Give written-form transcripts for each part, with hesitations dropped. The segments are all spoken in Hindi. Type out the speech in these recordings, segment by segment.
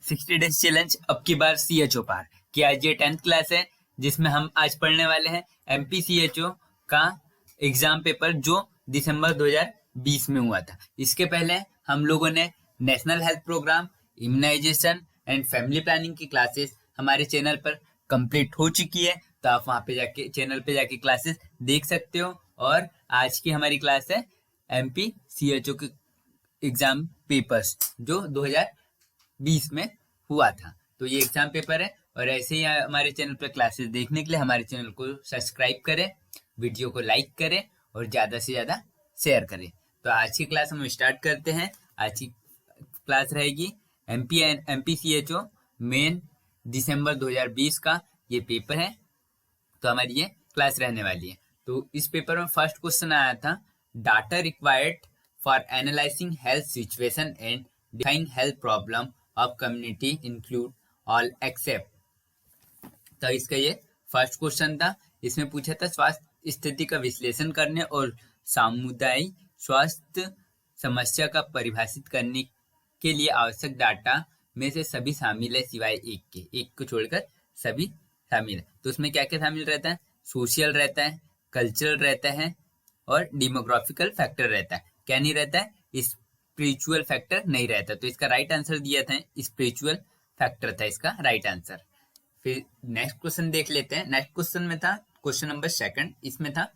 60 डेज चैलेंज अब की बार CHO पार कि आज ये 10th क्लास है जिसमें हम आज पढ़ने वाले हैं MPCHO का एग्जाम पेपर जो दिसंबर 2020 में हुआ था। इसके पहले हम लोगों ने national health programme, immunisation and family planning की क्लासेस हमारे चैनल पर कंप्लीट हो चुकी है, तो आप वहां पे जाके चैनल पे जाके क्लासेस देख सकते हो। और आज की हमारी क्लास है MPCHO के एग्जाम पेपर्स जो 2020 में हुआ था। तो ये एग्जाम पेपर है और ऐसे ही हमारे चैनल पर क्लासेस देखने के लिए हमारे चैनल को सब्सक्राइब करें, वीडियो को लाइक करें और ज़्यादा से ज़्यादा शेयर करें। तो आज की क्लास हम स्टार्ट करते हैं। आज की क्लास रहेगी MPCHO मेन दिसंबर 2020 का ये पेपर है, तो हमारी ये क्लास रहने वाली है। तो इस पेपर में फर्स्ट क्वेश्चन आया था, data required for analysing health situation and defining health problem of community include all accept. तो इसका ये फर्स्ट क्वेश्चन था। इसमें पूछा था स्वास्थ्य स्थिति का विश्लेषण करने और सामुदायिक स्वास्थ्य समस्या का परिभाषित करने के लिए आवश्यक डाटा में से सभी शामिल है सिवाय एक के, एक को छोड़कर सभी शामिल है। तो उसमें क्या क्या शामिल रहता है? सोशल रहता है, कल्चरल रहता है और डेमोग्राफिकल फैक्टर रहता है। क्या नहीं रहता है? स्पिरिचुअल फैक्टर नहीं रहता। तो इसका राइट आंसर दिया था स्पिरिचुअल फैक्टर था इसका राइट आंसर। फिर नेक्स्ट क्वेश्चन देख लेते हैं। नेक्स्ट क्वेश्चन में था क्वेश्चन नंबर 2, इसमें था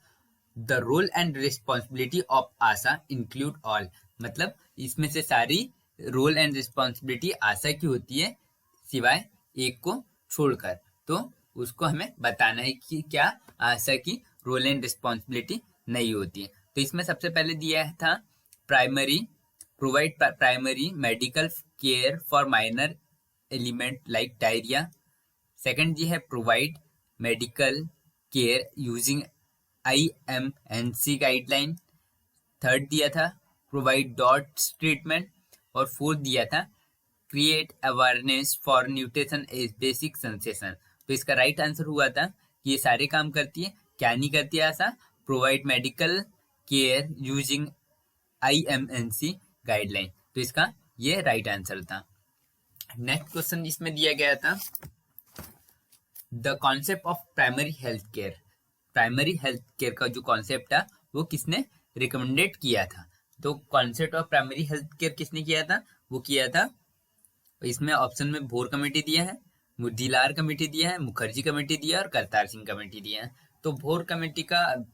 the role and responsibility of ASHA include all. मतलब इसमें से सारी रोल एंड रिस्पॉन्सिबिलिटी आशा की होती है सिवाय एक को छोड़कर। तो उसको हमें बताना है कि क्या आशा की रोल एंड रिस्पॉन्सिबिलिटी नहीं होती है। तो इसमें सबसे पहले दिया था provide primary medical care for minor element like diarrhoea. Second जी है provide medical care using IMNC guideline. Third दिया था प्रोवाइड डॉट्स ट्रीटमेंट। और फोर्थ दिया था create awareness for nutrition as basic sensation. तो इसका राइट आंसर हुआ था कि ये सारे काम करती है। क्या नहीं करती है ऐसा? Provide medical care using IMNC guideline. तो इसका ये राइट आंसर था। नेक्स्ट क्वेश्चन इसमें दिया गया था the concept of primary health care. Primary health care का जो कॉन्सेप्ट था वो किसने रिकमेंडेड किया था? तो concept of primary health care किसने किया था? वो किया था, इसमें ऑप्शन में भोर कमेटी दिया है, मुद्दीलार कमेटी दिया है, मुखर्जी कमेटी दिया है और करतार सिंह कमेटी दिया है। तो भोर कमेटी का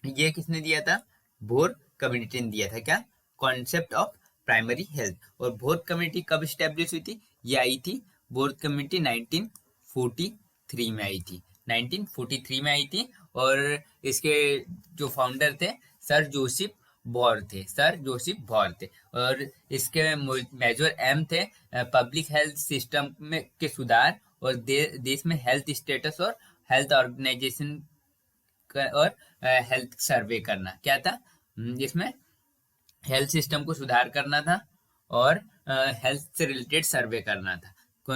ये किसने दिया था? भोर कमेटी ने दिया था क्या कॉन्सेप्ट ऑफ प्राइमरी हेल्थ। और भोर कमेटी कब स्टेब्लिश हुई थी? ये आई थी भोर कमेटी 1943 में आई थी। 1943 में आई थी और इसके जो फाउंडर थे सर जोसेफ भॉर थे। सर जोसेफ भॉर थे और इसके मेजर एम थे पब्लिक हेल्थ सिस्टम में के सुधार और देश में हेल्थ स्टेटस और हेल्थ ऑर्गेनाइजेशन और हेल्थ सर्वे करना। क्या था इसमें? हेल्थ सिस्टम को सुधार करना था और हेल्थ से रिलेटेड सर्वे करना था।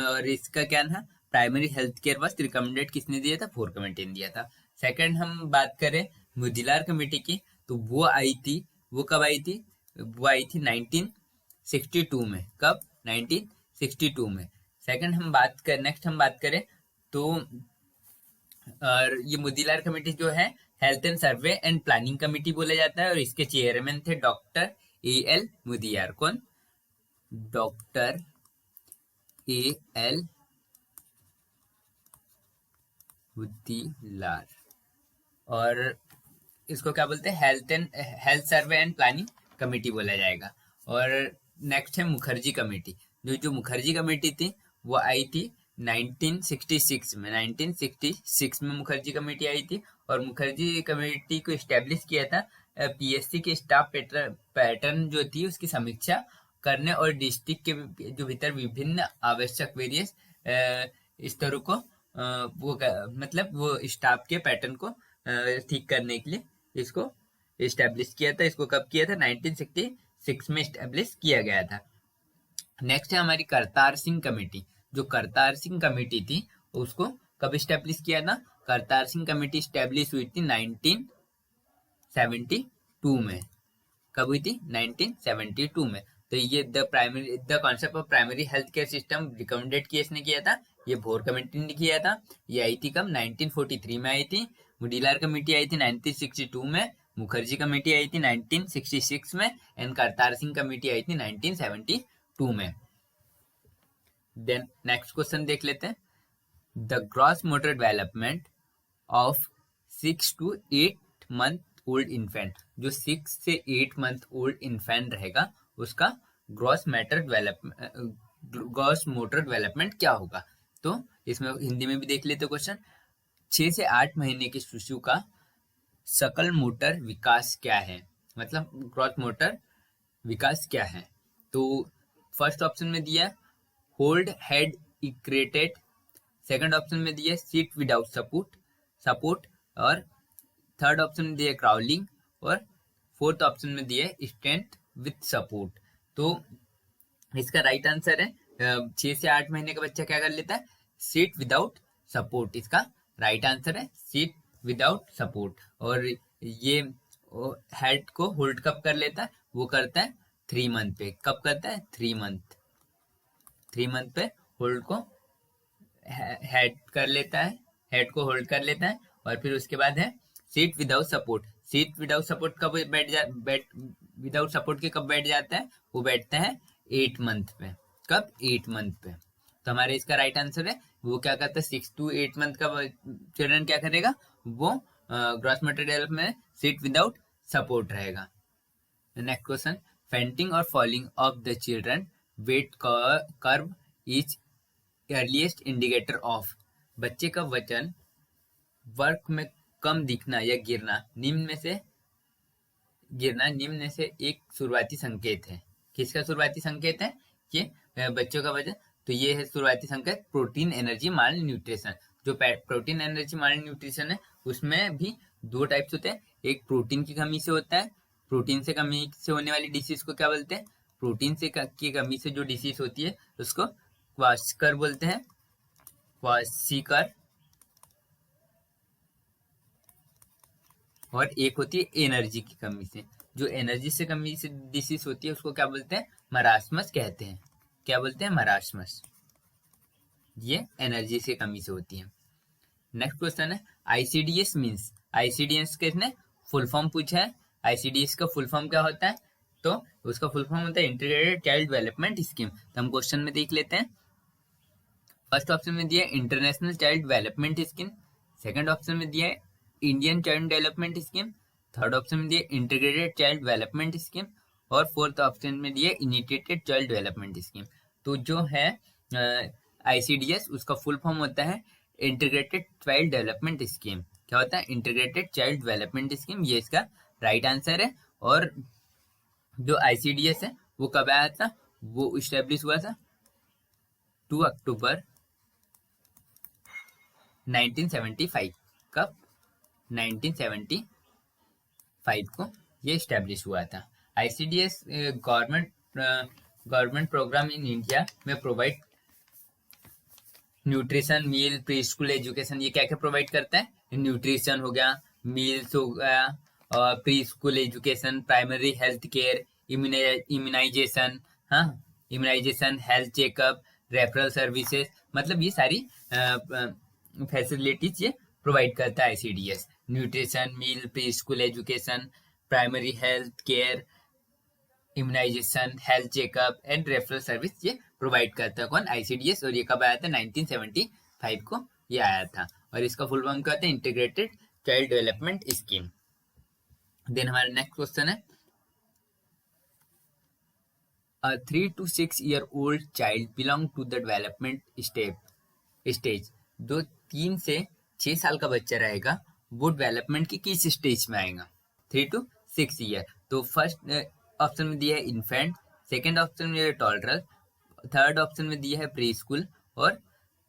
और इसका क्या था? Primary health care was recommended किसने दिया था? भोर कमेटी ने दिया था। सेकंड हम बात करें मुदिलार कमेटी की, तो वो आई थी, वो कब आई थी? वो आई थी 1962 में। कब? 1962 में। सेकंड हम बात कर नेक्स्ट हम बात करें तो और ये मुदिलार कमेटी जो है health and survey and planning committee बोला जाता है और इसके चेयरमैन थे डॉक्टर AL मुदियार। कौन? Doctor AL मुदिलार। और इसको क्या बोलते हैं? Health survey and planning committee बोला जाएगा। और नेक्स्ट है मुखर्जी कमेटी। जो मुखर्जी कमेटी थी वो आई थी 1966 में। 1966 में मुखर्जी कमेटी आई थी और मुखर्जी कमेटी को इस्टेब्लिश किया था PSC के स्टाफ पैटर्न जो थी उसकी समीक्षा करने और डिस्ट्रिक्ट के जो भीतर विभिन्न आवश्यक वेरियस स्तरों को मतलब वो स्टाफ के पैटर्न को ठीक करने के लिए इसको इस्टेब्लिश किया था। इसको कब किया था? 1966 में इस्टेब्लिश किया गया था। नेक्स्ट है हमारी करतार सिंह कमेटी। जो करतार सिंह कमेटी थी उसको कब इस्टेब्लिश किया था? करतार सिंह कमेटी इस्टेब्लिश हुई थी 1972 में। कब हुई थी? 1972 में। तो ये the concept of primary health care system recommended किसने किया था? ये भोर कमेटी ने किया था। ये आई थी कब? 1943 में आई थी। मुडीलार कमेटी आई थी 1962 में। मुखर्जी कमेटी आई थी 1966 में। एंड करतार सिंह कमेटी आई थी 1972 में। देन नेक्स्ट क्वेश्चन देख लेते हैं। The gross motor development of 6 to 8 month old infant, जो 6 से 8 मंथ ओल्ड इन्फेंट रहेगा उसका ग्रॉस मोटर डेवलपमेंट क्या होगा? तो इसमें हिंदी में भी देख लेते क्वेश्चन। 6 से 8 महीने के शिशु का सकल मोटर विकास क्या है, मतलब ग्रॉस मोटर विकास क्या है? तो फर्स्ट ऑप्शन में दिया होल्ड हेड इक्रेटेड, सेकंड ऑप्शन में दिया सीट विदाउट सपोर्ट और थर्ड ऑप्शन में दिया क्राउलिंग और फोर्थ ऑप्शन में दिया स्ट्रेंथ विथ सपोर्ट। तो इसका राइट आंसर है 6 से 8 महीने का बच्चा क्या कर लेता है? Seat without support. इसका राइट आंसर है सीट विदाउट सपोर्ट। और ये हेड को होल्ड कब कर लेता है? वो करता है 3 मंथ पे। कब करता है? 3 मंथ पे होल्ड को हेड कर लेता है, हेड को होल्ड कर लेता है। और फिर उसके बाद है seat without support. Seat without support कब विदाउट सपोर्ट के कब बैठ जाता है? वो बैठता है 8 मंथ पे। कब? 8 मंथ पे। तो हमारे इसका राइट आंसर है वो क्या करता है? 6 to 8 मंथ का चिल्ड्रन क्या करेगा? वो gross motor development sit without support रहेगा। नेक्स्ट क्वेश्चन, फेंटिंग और falling off the children weight curve is earliest indicator of, बच्चे का वजन वर्क में कम दिखना या गिरना निम्न से एक शुरुआती संकेत है। किसका शुरुआती संकेत है? कि बच्चों का वजन। तो ये है शुरुआती संकेत प्रोटीन एनर्जी माल न्यूट्रिशन। जो प्रोटीन एनर्जी माल न्यूट्रिशन है उसमें भी 2 टाइप्स होते हैं। एक प्रोटीन की कमी से होता है। प्रोटीन से कमी से होने वाली डिसीज को क्या बोलते हैं? प्रोटीन से की कमी से जो डिसीज होती है उसको क्वाशकर बोलते हैं, क्वाशिकर। और एक होती है एनर्जी की कमी से। जो एनर्जी से कमी से डिसीज होती है उसको क्या बोलते हैं? मरासमस कहते हैं। क्या बोलते हैं? मरासमस। ये एनर्जी से कमी से होती है। नेक्स्ट क्वेश्चन है आईसीडीएस मींस। आईसीडीएस किसने फुल फॉर्म पूछा है? आईसीडीएस का फुल फॉर्म क्या होता है? तो उसका फुल फॉर्म होता है इंटीग्रेटेड चाइल्ड डेवलपमेंट स्कीम। तो हम क्वेश्चन में देख लेते हैं। फर्स्ट ऑप्शन में दिया international child development scheme, second option में दिया Indian child development scheme, third option में दिया इंटीग्रेटेड चाइल्ड डेवलपमेंट स्कीम और फोर्थ ऑप्शन में दिया इनिशिएटेड चाइल्ड डेवलपमेंट स्कीम। तो जो है आईसीडीएस उसका फुल फॉर्म होता है इंटीग्रेटेड चाइल्ड डेवलपमेंट स्कीम। क्या होता है? Integrated child development scheme. ये इसका राइट आंसर है। और जो आईसीडीएस है वो कब आया था? वो इस्टेब्लिश हुआ था 2 अक्टूबर 1975। कब? 1975 को ये स्टैब्लिश हुआ था। ICDS government programme in India में provide nutrition, meal, pre school education. ये क्या क्या प्रोवाइड करता है? न्यूट्रिशन हो गया, मील्स हो गया, और pre school education, primary health care, immunisation, हाँ immunisation, health checkup, referral services, मतलब ये सारी फैसिलिटीज ये प्रोवाइड करता है ICDS. Nutrition, meal, pre school education, primary health care, immunisation, health checkup and referral service ये प्रोवाइड करता है। कौन? आईसीडीएस। और ये कब आया था? 1975 को ये आया था। और इसका फुल फॉर्म क्या होता है? Integrated child development scheme. Then हमारा नेक्स्ट क्वेश्चन है A 3 to 6 year old child belong to the development stage। जो 3 से 6 साल का बच्चा रहेगा वो डेवलपमेंट की किस स्टेज में आएगा? 3 to 6 ईयर। तो फर्स्ट ऑप्शन में दिया है इन्फेंट, सेकेंड ऑप्शन में दिया है टॉडरर, थर्ड ऑप्शन में दिया है प्री स्कूल और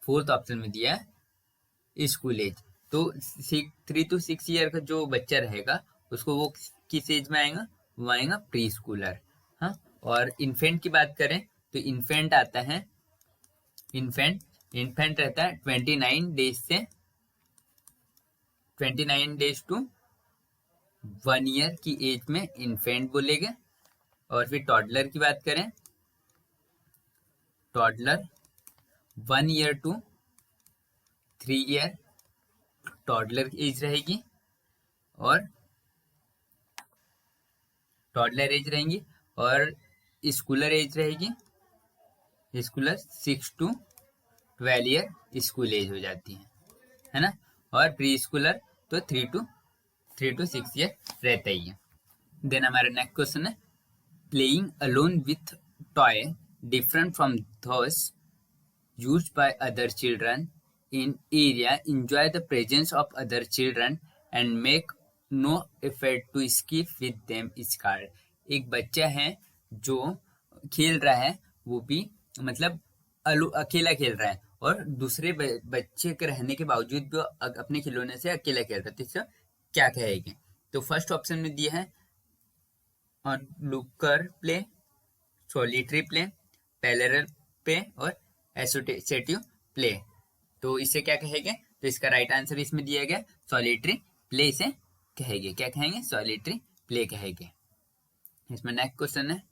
फोर्थ ऑप्शन में दिया है स्कूल एज। तो 3 to 6 ईयर का जो बच्चा रहेगा उसको वो किस एज में आएगा? वो आएगा प्री स्कूलर। हाँ, और इन्फेंट की बात करें तो इन्फेंट आता है, इन्फेंट रहता है 29 डेज से 29 डेज टू 1 ईयर की एज में इन्फेंट बोलेंगे। और फिर टॉडलर की बात करें, toddler 1 year to 3 year toddler age रहेगी, और टॉडलर एज रहेंगी, और स्कूलर एज रहेगी, schooler 6 to 12 year school age हो जाती है ना। और प्री स्कूलर तो 3 to 6 ईयर रहता ही है। देन हमारा नेक्स्ट क्वेश्चन है, playing alone with toy different from those used by other children in area enjoy the presence of other children and make no effort to escape with them is called। एक बच्चा है जो खेल रहा है, वो भी मतलब अकेला खेल रहा है, और दूसरे बच्चे के रहने के बावजूद भी अपने खिलौने से अकेला खेल रहा है, तो इसका क्या कहेंगे? तो फर्स्ट ऑप्शन में दिया है और looker play, solitary play, parallel play और एसोसिएटिव प्ले। तो इसे क्या कहेंगे? तो इसका राइट आंसर इसमें दिया गया सॉलिटरी प्ले, इसे कहेंगे। क्या कहेंगे? सॉलिटरी प्ले कहेंगे। इसमें नेक्स्ट क्वेश्चन है,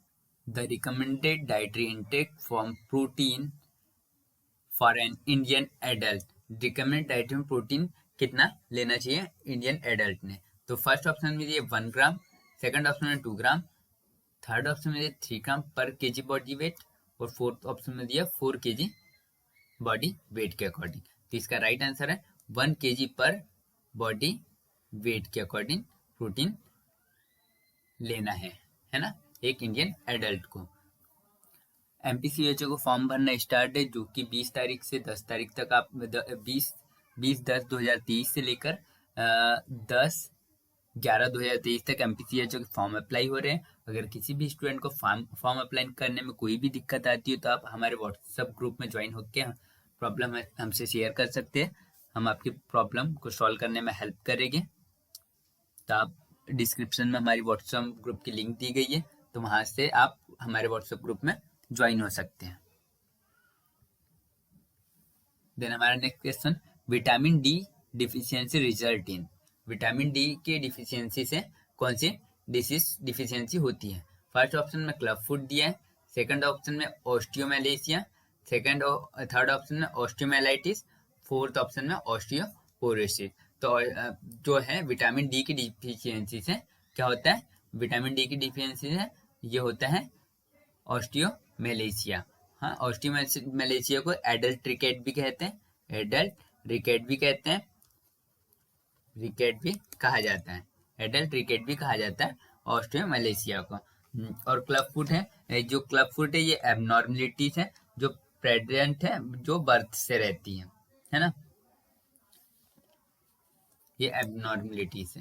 the recommended dietary intake from protein for an Indian adult. Recommended dietary में प्रोटीन कितना लेना चाहिए इंडियन एडल्ट ने? तो फर्स्ट ऑप्शन में दिए 1 ग्राम, सेकंड ऑप्शन में 2 ग्राम, थर्ड ऑप्शन में दिया 3 ग्राम पर केजी बॉडी वेट, और फोर्थ ऑप्शन में दिया 4 केजी बॉडी वेट के अकॉर्डिंग। तो इसका राइट आंसर है 1 केजी पर बॉडी वेट के अकॉर्डिंग प्रोटीन लेना है ना, एक इंडियन एडल्ट को। एमपीसीएचओ को फॉर्म भरना स्टार्ट है, जो कि 20 तारीख से 10 तारीख तक आप 20/10/2023 से लेकर 10/11/2023 तक एमपीसीएचओ के फॉर्म अप्लाई हो रहे हैं। अगर किसी भी स्टूडेंट को फॉर्म अप्लाई करने में कोई भी दिक्कत आती है, तो आप हमारे व्हाट्सएप ग्रुप में ज्वाइन होकर प्रॉब्लम हमसे शेयर कर सकते हैं। हम आपकी प्रॉब्लम को सॉल्व करने में हेल्प करेंगे। तो आप डिस्क्रिप्शन में हमारी व्हाट्सएप ग्रुप की लिंक दी गई है, तो वहां से आप हमारे व्हाट्सएप ग्रुप में ज्वाइन हो सकते हैं। देन हमारा next question, vitamin D deficiency result in. Vitamin D के डिफिशियंसी से कौन सी डिसीज डिफिशियंसी होती है? फर्स्ट ऑप्शन में क्लब फुट दिया है, सेकंड ऑप्शन में ऑस्टियोमेलेशिया, थर्ड ऑप्शन में ऑस्टियोमेलाइटिस, फोर्थ ऑप्शन में ऑस्टियोपोरोसिस। तो जो है विटामिन डी की डिफिशियंसी से क्या होता है? विटामिन डी की डिफिशियंसी से ये होता है ऑस्टियोमेलेशिया। हाँ, ऑस्टियोमेलेशिया को एडल्ट रिकेट भी कहते हैं, एडल्ट रिकेट भी कहते हैं, रिकेट भी कहा जाता है, एडल्ट रिकेट भी कहा जाता है ऑस्टियोमेलेशिया को। और क्लब फुट है, जो क्लब फुट है ये एबनॉर्मलिटीज है जो प्रेजेंट है, जो बर्थ से रहती है ना। ये एबनॉर्मलिटीज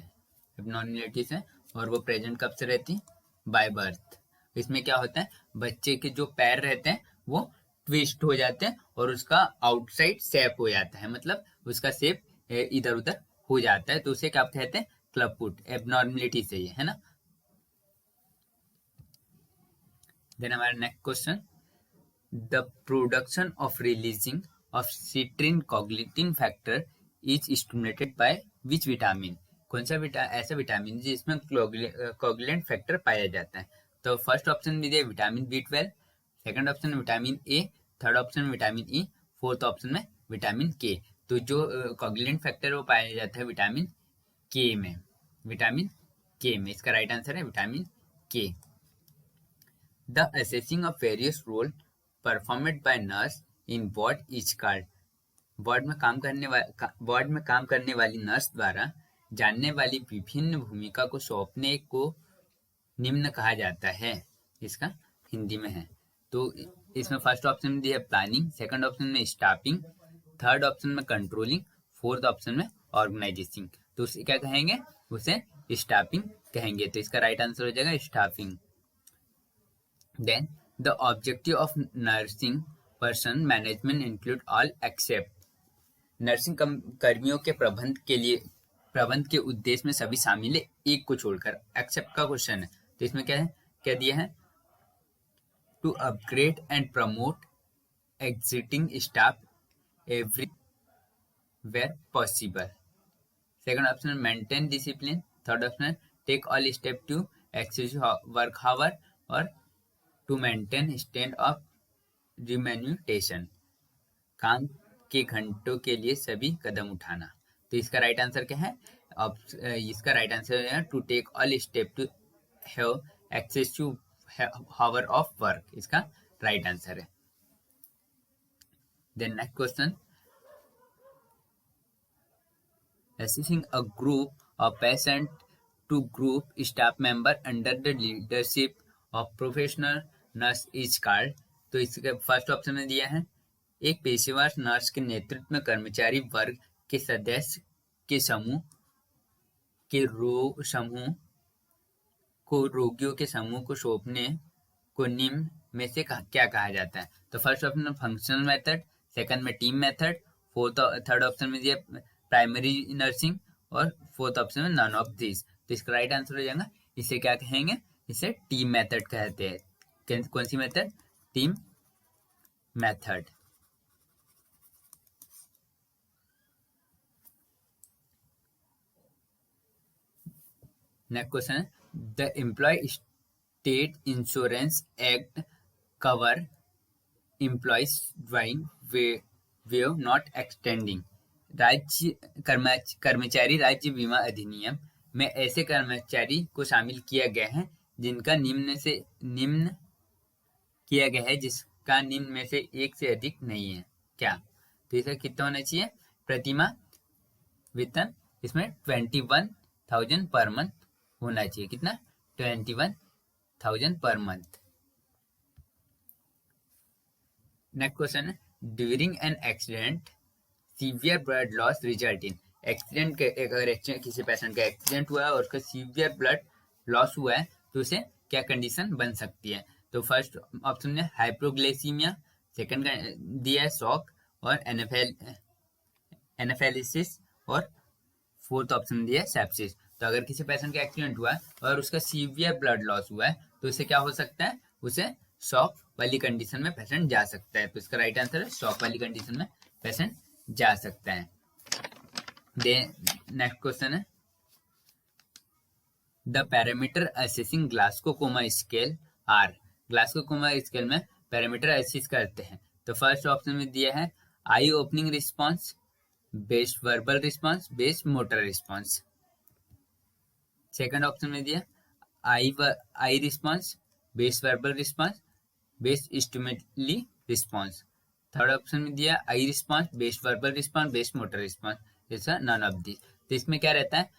है और वो प्रेजेंट कब से रहती है? By birth. इसमें क्या होता है? बच्चे के जो पैर रहते हैं वो ट्विस्ट हो जाते हैं और उसका आउटसाइड शेप हो जाता है, मतलब उसका शेप इधर उधर हो जाता है, तो उसे क्या कहते हैं? Club foot. एबनॉर्मलिटी से है ना। देन हमारा next question, the production of releasing of citrine coagulating factor is stimulated by which vitamin. कौन सा ऐसा विटामिन जिसमें कोगुलेंट फैक्टर पाया जाता है? तो फर्स्ट ऑप्शन में दिया विटामिन B12, सेकंड ऑप्शन में विटामिन ए, थर्ड ऑप्शन में विटामिन ई, फोर्थ ऑप्शन में विटामिन के। तो जो कोगुलेंट फैक्टर वो पाया जाता है विटामिन के में, इसका राइट आंसर है vitamin K. The assessing of various role performed by nurse in ward is called. Ward में काम करने वाली नर्स द्वारा जानने वाली विभिन्न भूमिका को सौंपने को निम्न कहा जाता है। इसका हिंदी में है। तो इसमें फर्स्ट ऑप्शन में दिया प्लानिंग, सेकंड ऑप्शन में स्टाफिंग, थर्ड ऑप्शन में कंट्रोलिंग, फोर्थ ऑप्शन में ऑर्गेनाइजिंग। तो उसे क्या कहेंगे? उसे स्टाफिंग कहेंगे। तो इसका राइट आंसर हो जाएगा staffing. Then the objective of nursing person management include all except. Nursing कर्मियों के प्रबंध के उद्देश्य में सभी शामिल है, एक को छोड़कर। एक्सेप्ट का क्वेश्चन है, तो इसमें क्या है? क्या दिया है? To upgrade and promote existing staff everywhere possible. Second option में maintain discipline, third option take all step to access work hour, और to maintain stand of remuneration, काम के घंटों के लिए सभी कदम उठाना। तो इसका राइट आंसर क्या है? इसका राइट आंसर है to take all step to have access to hour of work, इसका राइट आंसर है। Then next question, assessing a group of patient to group staff member under the leadership of professional nurse is called। तो इसका फर्स्ट ऑप्शन में दिया है, एक पेशेवर नर्स के नेतृत्व में कर्मचारी वर्ग के सदस्य के समूह को रोगियों के समूह को सौंपने को निम्न में से क्या कहा जाता है? तो फर्स्ट ऑप्शन में फंक्शनल मेथड, सेकंड में टीम मेथड, थर्ड ऑप्शन में दिया प्राइमरी नर्सिंग और फोर्थ ऑप्शन में नन ऑफ दिस। तो इसका राइट आंसर हो जाएगा, इसे क्या कहेंगे? इसे टीम मेथड कहते हैं। कौन सी method? Team method. Next question है, the employ state insurance act cover employees drawing wave not extending. कर्मचारी राज्य बीमा अधिनियम में ऐसे कर्मचारी को शामिल किया गया है जिनका निम्न किया गया है जिसका निम्न में से एक से अधिक नहीं है क्या? तो इसे कितना होना चाहिए? प्रतिमाह वेतन इसमें 21,000 पर मंथ होना चाहिए। कितना? 21,000 पर मंथ। नेक्स्ट क्वेश्चन है, during an accident severe blood loss result in. Accident के अगर किसी पेशेंट का एक्सीडेंट हुआ है और उसका सीवियर ब्लड लॉस हुआ है तो उसे क्या कंडीशन बन सकती है? तो फर्स्ट ऑप्शन में हाइपोग्लाइसीमिया, सेकंड दिया है शॉक और एनाफेलिसिस और फोर्थ ऑप्शन दिया है सेप्सिस। तो अगर किसी पेशेंट का एक्सीडेंट हुआ है और उसका सीवियर ब्लड लॉस हुआ है तो उसे क्या हो सकता है? उसे शॉक वाली कंडीशन में पेशेंट जा सकता है। तो इसका राइट आंसर है शॉक वाली कंडीशन में पेशेंट जा सकता है। नेक्स्ट क्वेश्चन है, the parameter assessing Glasgow coma scale are. Glasgow coma scale में पैरामीटर असेस करते हैं। तो फर्स्ट ऑप्शन में दिया है eye opening response, best verbal response, best motor response. Second option में दिया eye response, best verbal response, best stimuli response. Third option में दिया eye response, best verbal response, best motor response, जैसा नन ऑफ दिस। तो इसमें क्या रहता है?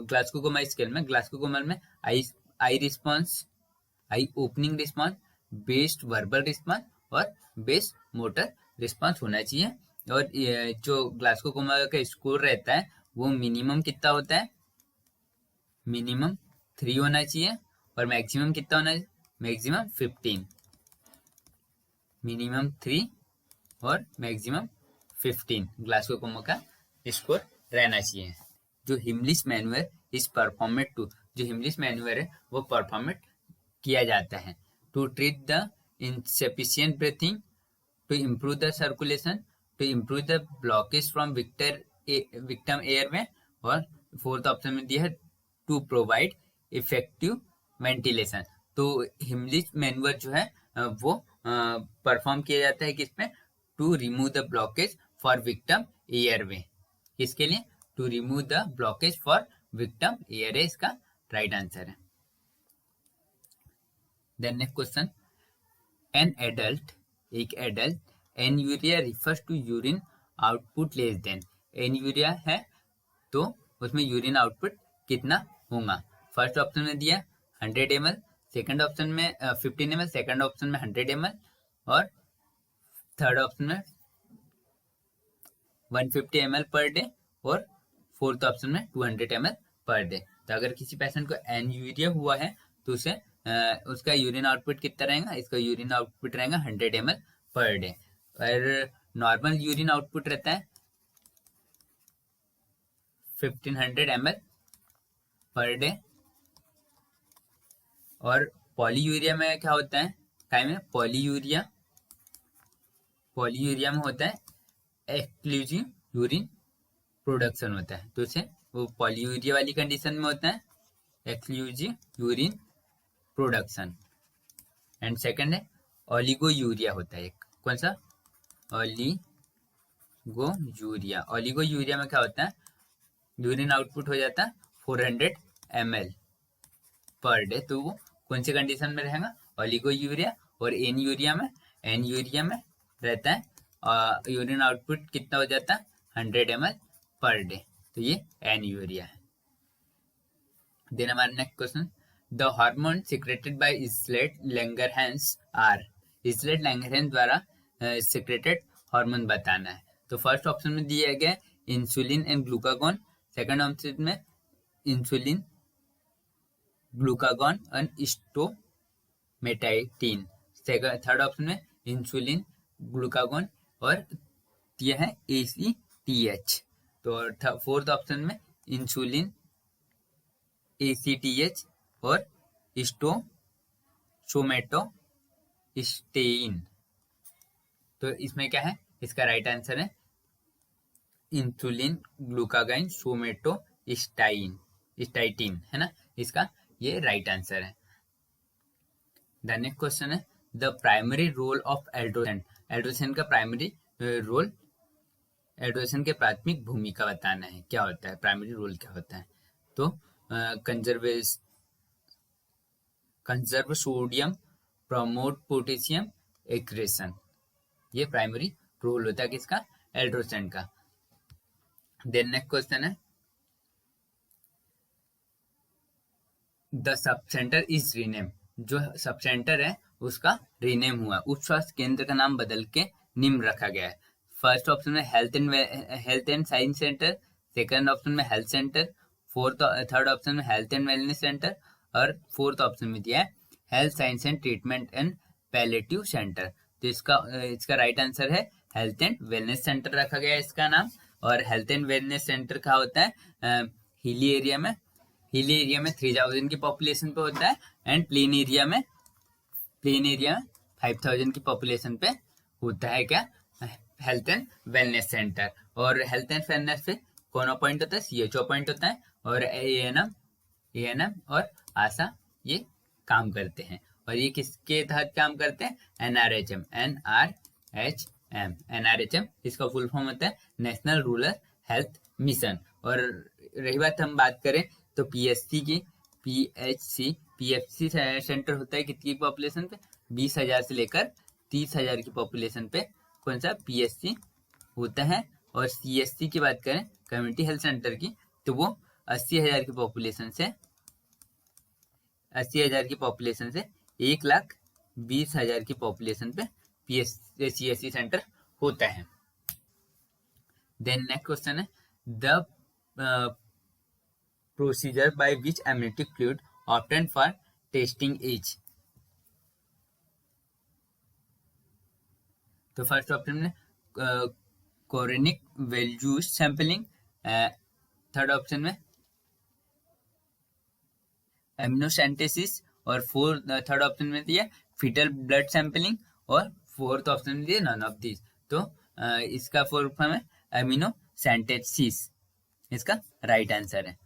ग्लास्को-कोमा स्केल में eye response, eye opening response, best verbal response और बेस्ट मोटर रिस्पॉन्स होना चाहिए। और जो ग्लास्को-कोमा का स्कोर रहता है वो मिनिमम कितना होता है? मिनिमम 3 होना चाहिए और मैक्सिमम कितना होना चाहिए? मैक्सिमम 15। मिनिमम 3 और मैक्सिमम 15 ग्लास्को-कोमा का स्कोर रहना चाहिए। जो Heimlich manoeuvre is performed to, जो हिमलिस मैन्युअर है वो परफॉर्मेड किया जाता है to treat the insufficient breathing, to improve the circulation, to improve the blockage from victim airway और फोर्थ ऑप्शन में दिया है टू प्रोवाइड इफेक्टिव वेंटिलेशन। तो हिमलिस मैन्युअर जो है वो परफॉर्म किया जाता है किसमें? To remove the blockage for victim airway. किसके लिए? To remove the blockage for victim airway, इसका राइट आंसर है। Then next question, an adult, एक adult, anuria refers to urine output less than. Anuria है तो उसमें यूरिन आउटपुट कितना होगा? फर्स्ट ऑप्शन में दिया 100 ml, सेकंड ऑप्शन में 15 ml, सेकंड ऑप्शन में 100 ml और थर्ड ऑप्शन में 150 ml पर डे और फोर्थ ऑप्शन में 200 ml पर डे। तो अगर किसी पेशेंट को एन्यूरिया हुआ है तो उसे उसका यूरिन आउटपुट कितना रहेगा? इसका यूरिन आउटपुट रहेगा 100 ml पर डे। और नॉर्मल यूरिन आउटपुट रहता है 1500 ml पर डे। और पॉलीयूरिया में क्या होता है? काय में पॉलीयूरिया में होता है एक्सक्लूसिव यूरिन प्रोडक्शन होता है, तो उसे वो पॉलीयूरिया वाली कंडीशन में होता है exclusive urine production. And second है ओलिगो यूरिया होता है एक, कौन सा, ओलिगो यूरिया में क्या होता है, यूरिन आउटपुट हो जाता है 400 ml पर डे। तो वो कौन सी कंडीशन में रहेगा, ओलिगो यूरिया। और एन यूरिया में रहता है यूरिन आउटपुट कितना हो जाता है 100 ml पर डे। तो ये एन यूरिया है। देन हमारा next question, the hormone secreted by islet Langerhans are, islet Langerhans द्वारा सिक्रेटेड हार्मोन बताना है। तो फर्स्ट ऑप्शन में दिया गया insulin and glucagon, second option में insulin, glucagon and somatostatin, third option में इंसुलिन, ग्लूकागॉन और यह है ACTH। तो फोर्थ ऑप्शन में इंसुलिन, ACTH और सोमेटोस्टेइन। तो इसमें क्या है, इसका राइट आंसर है इंसुलिन, ग्लूकागॉन, सोमेटोस्टाइन, स्टाइटिन है ना, इसका ये राइट आंसर है। द नेक्स्ट क्वेश्चन है, द प्राइमरी रोल ऑफ एल्ड्रोसेन, एल्ड्रोसेन का प्राइमरी रोल, एल्ड्रोसेन के प्राथमिक भूमिका बताना है, क्या होता है, प्राइमरी रोल क्या होता है। तो conserve sodium, promote potassium accretion, ये प्राइमरी रोल होता है किसका, एल्ड्रोसेन का। देन नेक्स्ट क्वेश्चन है, the sub centre is rename, जो सब सेंटर है उसका रीनेम हुआ, उप स्वास्थ्य केंद्र का नाम बदल के निम्न रखा गया है। फर्स्ट ऑप्शन में health and science centre, second option में हेल्थ सेंटर, थर्ड ऑप्शन में हेल्थ एंड वेलनेस सेंटर और फोर्थ ऑप्शन में दिया है health science and treatment and palliative centre. तो इसका राइट आंसर है हेल्थ एंड वेलनेस सेंटर रखा गया है इसका नाम। और हेल्थ एंड वेलनेस सेंटर का होता है हिली एरिया में 3000 की पॉपुलेशन पे होता है एंड प्लेन एरिया में 5000 की पॉपुलेशन पे होता है क्या, हेल्थ एंड वेलनेस सेंटर। और हेल्थ एंड वेलनेस पे कौन पॉइंट होता है, CHO पॉइंट होता है और ANM और आशा ये काम करते हैं। और ये किसके तहत काम करते हैं, NRHM, इसका फुल फॉर्म होता है नेशनल रूरल हेल्थ मिशन। और रही बात हम बात करें तो PSC की, PFC सेंटर होता है कितनी पॉपुलेशन पे, 20,000 से लेकर 30,000 की पॉपुलेशन पे कौन सा PSC होता है। और CSC की बात करें कम्युनिटी हेल्थ सेंटर की, तो वो 80,000 की पॉपुलेशन से 1,20,000 की पॉपुलेशन पे CSC सेंटर होता है। देन नेक्स्ट क्वेश्चन है, the procedure by which amniotic fluid obtained for testing age। तो फर्स्ट ऑप्शन में chorionic values sampling, third option में एमिनोसेंटेसिस और थर्ड ऑप्शन में दिया फीटल ब्लड सैंपलिंग और फोर्थ ऑप्शन में दिया नन ऑफ दिस। तो इसका फुल फॉर्म है एमिनोसेंटेसिस, इसका राइट आंसर है।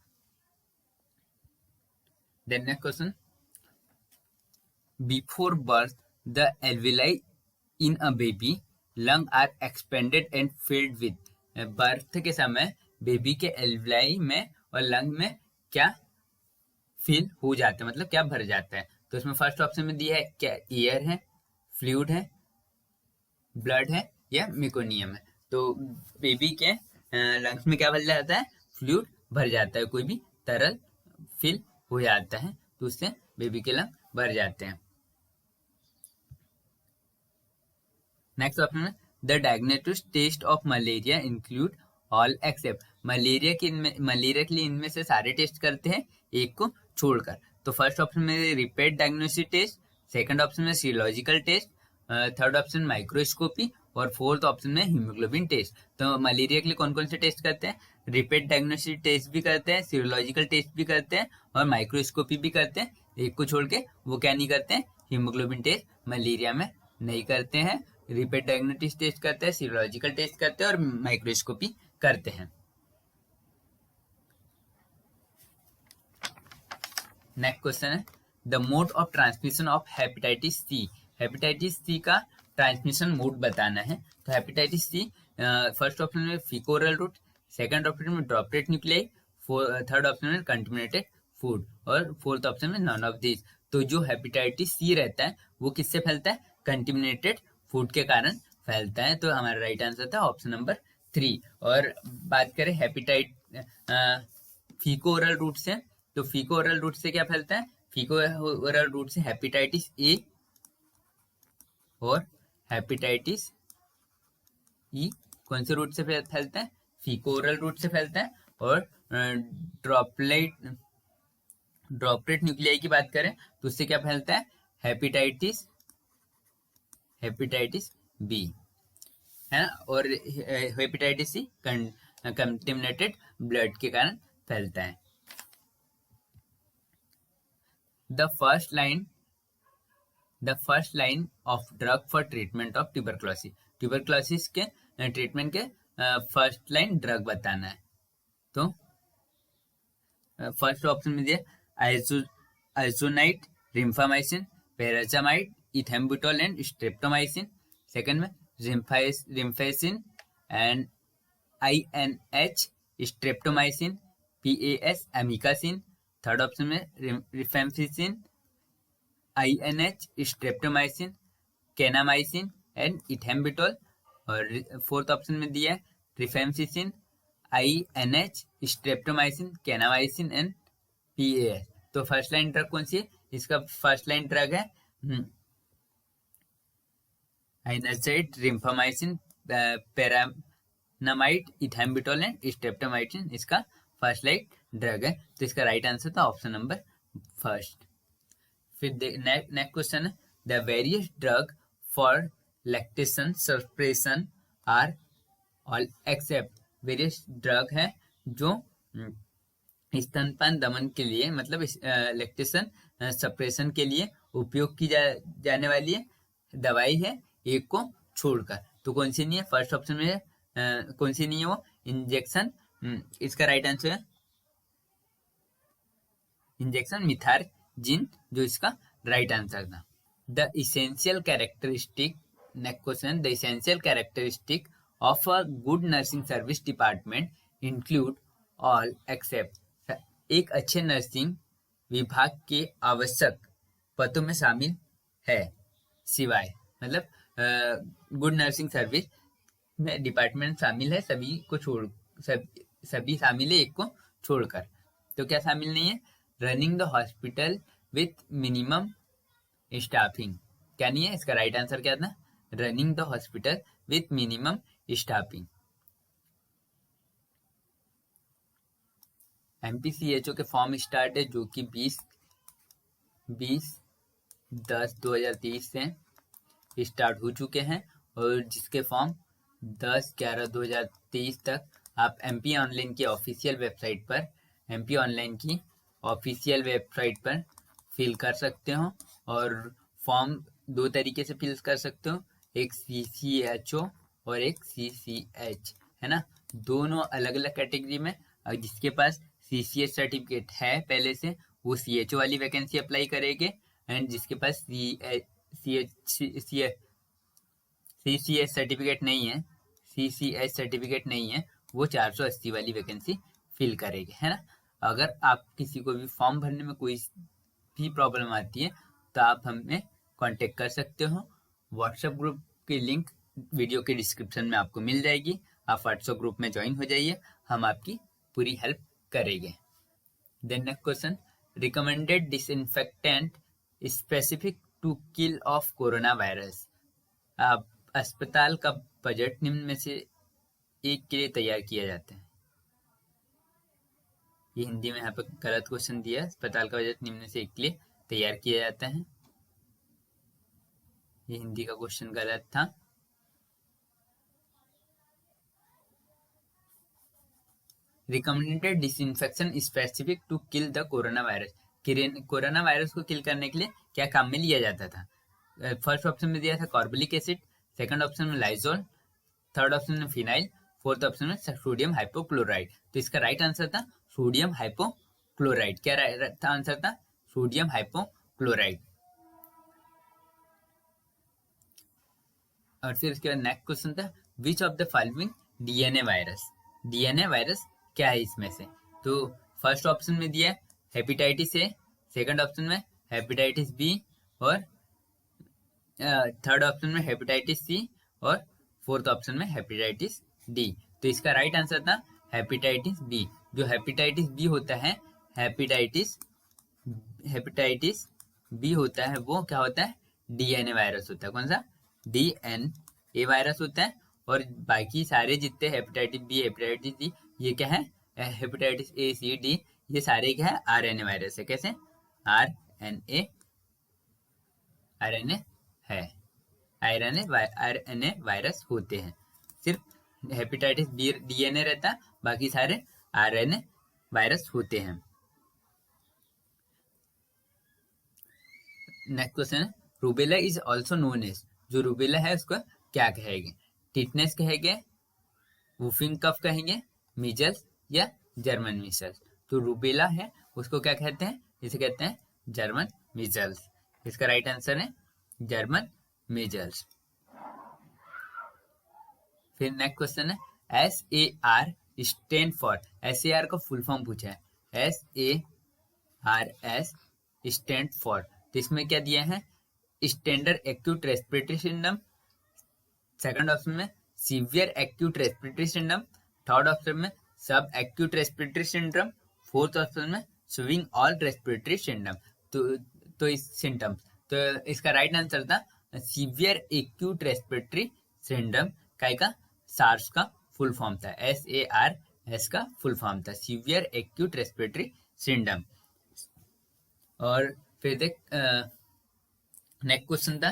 Then next question, before birth the alveoli in a baby lung are expanded and filled with, birth के समय बेबी के एल्वलाई में और लंग में क्या फिल हो जाता है, मतलब क्या भर जाता है। तो इसमें फर्स्ट ऑप्शन में दिया है क्या, एयर है, फ्लूइड है, ब्लड है या मेकोनियम है। तो बेबी के लंग्स में क्या भर जाता है, फ्लूइड भर जाता है, कोई भी तरल फिल हो जाता है तो उससे बेबी के लंग भर जाते हैं। नेक्स्ट ऑप्शन है, the diagnostic test of malaria include all except, malaria के लिए इनमें से सारे टेस्ट करते हैं एक को छोड़कर। तो फर्स्ट ऑप्शन में repeat diagnostic test, second option में serological test, third option microscopy और फोर्थ ऑप्शन में हीमोग्लोबिन टेस्ट। तो मलेरिया के लिए कौन कौन से टेस्ट करते हैं, रिपीट डायग्नोस्टिक टेस्ट भी करते हैं, सीरोलॉजिकल टेस्ट भी करते हैं और माइक्रोस्कोपी भी करते हैं। एक को छोड़ के वो क्या नहीं करते हैं, हीमोग्लोबिन टेस्ट मलेरिया में नहीं करते हैं, रिपीट डायग्नोस्टिक टेस्ट करते हैं, सीरोलॉजिकल टेस्ट करते हैं और माइक्रोस्कोपी करते हैं। नेक्स्ट क्वेश्चन है, the mode of transmission of hepatitis C, hepatitis C का ट्रांसमिशन मोड बताना है। तो हेपेटाइटिस सी फर्स्ट ऑप्शन में फीकोरल रूट, सेकंड ऑप्शन में ड्रॉपलेट न्यूक्लियाई, थर्ड ऑप्शन में कंटेमिनेटेड फूड और फोर्थ ऑप्शन में नॉन ऑफ दिस। तो जो हेपेटाइटिस सी रहता है वो किससे फैलता है? कंटेमिनेटेड फूड के कारण फैलता है। तो हमारा राइट आंसर था ऑप्शन नंबर 3। और बात करें हेपेटाइट फीको ओरल रूट से, तो फीको ओरल रूट से क्या फैलता है? फीको ओरल रूट से हेपेटाइटिस ए और हेपेटाइटिस ई कौन से रूट से फैलता है? फीको ओरल रूट से फैलता है। और ड्रॉपलेट न्यूक्लियाई की बात करें तो उससे क्या फैलता है? हेपेटाइटिस बी, है ना। और हेपेटाइटिस सी कंटेमिनेटेड ब्लड के कारण फैलता है। The first line of drug for treatment of tuberculosis, tuberculosis के ट्रीटमेंट के फर्स्ट लाइन ड्रग बताना है। तो फर्स्ट ऑप्शन में दिया isoniazid, rifamycin, pyrazinamide, ethambutol and streptomycin. Second में rifampicin and INH, streptomycin, PAS, amikacin. Third option में rifampicin, INH, streptomycin, kanamycin and ethambutol. और फोर्थ ऑप्शन में दिया है rifampicin, INH, streptomycin, kanamycin and PAS। तो फर्स्ट लाइन ड्रग कौन सी है? इसका फर्स्ट लाइन ड्रग है isoniazid, rifampicin, pyrazinamide, ethambutol and streptomycin इसका फर्स्ट लाइन ड्रग है। तो इसका राइट आंसर था ऑप्शन नंबर फर्स्ट। फिर नेक्स्ट क्वेश्चन है the various drug for lactation suppression are all except, various drug है जो स्तनपान दमन के लिए मतलब लैक्टेशन सप्रेशन के लिए उपयोग की जाने वाली है दवाई है, एक को छोड़कर। तो कौन सी नहीं है? फर्स्ट ऑप्शन में कौन सी नहीं है वो? इंजेक्शन। इसका राइट आंसर है इंजेक्शन मिथारजिन, जो इसका राइट आंसर था। The essential characteristic, next question, the essential characteristic of a good nursing service department include all accept, एक अच्छे नर्सिंग विभाग के आवश्यक पदों में शामिल है सिवाय, मतलब गुड नर्सिंग सर्विस में डिपार्टमेंट शामिल है सभी को छोड़, सभी शामिल है एक को छोड़कर। तो क्या शामिल नहीं है? Running the hospital with minimum staffing, क्या नहीं है? इसका राइट आंसर क्या था? Running the hospital with minimum staffing. MPCHO के फॉर्म स्टार्ट है जो कि 20/10/2023 से स्टार्ट हो चुके हैं और जिसके फॉर्म 10/11/2023 तक आप MP ऑनलाइन की ऑफिशियल वेबसाइट पर फिल कर सकते हो। और फॉर्म दो तरीके से फिल कर सकते हो, एक CCHO और एक CCH, है ना। दोनों अलग अलग कैटेगरी में। जिसके पास CCH सर्टिफिकेट है पहले से वो CHO वाली वैकेंसी अप्लाई करेंगे, एंड जिसके पास CCH सर्टिफिकेट नहीं है, CCH सर्टिफिकेट नहीं है, वो 480 वाली वैकेंसी फिल करेंगे, है ना। अगर आप किसी को भी फॉर्म भरने में कोई भी प्रॉब्लम आती है तो आप हमें कांटेक्ट कर सकते हो। व्हाट्सएप ग्रुप की लिंक वीडियो के डिस्क्रिप्शन में आपको मिल जाएगी, आप व्हाट्सएप ग्रुप में ज्वाइन हो जाइए, हम आपकी पूरी हेल्प करेंगे। Then next question, recommended disinfectant specific to kill off corona virus, अस्पताल का बजट निम्न में से एक के लिए तैयार किया जाता है। ये हिंदी में यहाँ पर गलत क्वेश्चन दिया, अस्पताल का बजट निम्न में से एक के लिए तैयार किया जाता है, ये हिंदी का क्वेश्चन गलत था। Recommended disinfection specific to kill the corona virus, corona virus को किल करने के लिए क्या काम में लिया जाता था? फर्स्ट ऑप्शन में दिया था कार्बोलिक एसिड, सेकंड ऑप्शन में लाइजोल, थर्ड ऑप्शन में फिनाइल, फोर्थ ऑप्शन में सोडियम हाइपोक्लोराइड। तो इसका राइट आंसर था सोडियम हाइपोक्लोराइड। क्या आंसर था? Sodium hypochlorite. क्लोराइड। और फिर उसके बाद नेक्स्ट क्वेश्चन था which of the following DNA virus. DNA virus क्या है इसमें से? तो फर्स्ट ऑप्शन में दिया है हेपेटाइटिस ए, सेकंड ऑप्शन में हेपेटाइटिस बी, और थर्ड ऑप्शन में हेपेटाइटिस सी, और फोर्थ ऑप्शन में हेपेटाइटिस डी। तो इसका राइट आंसर था हेपेटाइटिस बी। जो हेपेटाइटिस बी होता है, हेपेटाइटिस हेपेटाइटिस बी होता है, वो क्या होता है? डीएनए वायरस होता है। कौन सा? डीएनए वायरस होता है। और बाकी सारे जितने हेपेटाइटिस बी, हेपेटाइटिस डी, ये क्या है? हेपेटाइटिस ए, सी, डी, ये सारे क्या है? आरएनए वायरस है। कैसे? आरएनए आरएनए है, आरएनए वायरस होते हैं। सिर्फ हेपेटाइटिस बी डीएनए रहता है, बाकी सारे आरएनए वायरस होते हैं। नेक्स्ट क्वेश्चन है rubella is also known as. जो रूबेला है उसको क्या कहेंगे? टिटनेस कहेंगे, वुफिंग कफ कहेंगे, मीजल्स या जर्मन मीजल्स। तो रूबेला है उसको क्या कहते हैं? इसे कहते हैं जर्मन मीजल्स। इसका राइट आंसर है जर्मन मीजल्स। फिर नेक्स्ट क्वेश्चन है S A R stand for. S A R का फुल फॉर्म पूछा है। S A R S stand for. तो इसमें क्या दिया है? Standard acute respiratory syndrome, second option में severe acute respiratory syndrome, third option में sub acute respiratory syndrome, fourth option में स्विंग ऑल रेस्पिरेटरी सिंड्रोम। तो इस सिम्टम्स, तो इसका राइट आंसर था सीवियर एक्यूट रेस्पिरेटरी सिंड्रोम। का सार्स का फुल फॉर्म था, एस ए आर एस का फुल फॉर्म था सीवियर एक्यूट रेस्पिरेटरी सिंड्रोम। और फिर देख नेक्स्ट क्वेश्चन था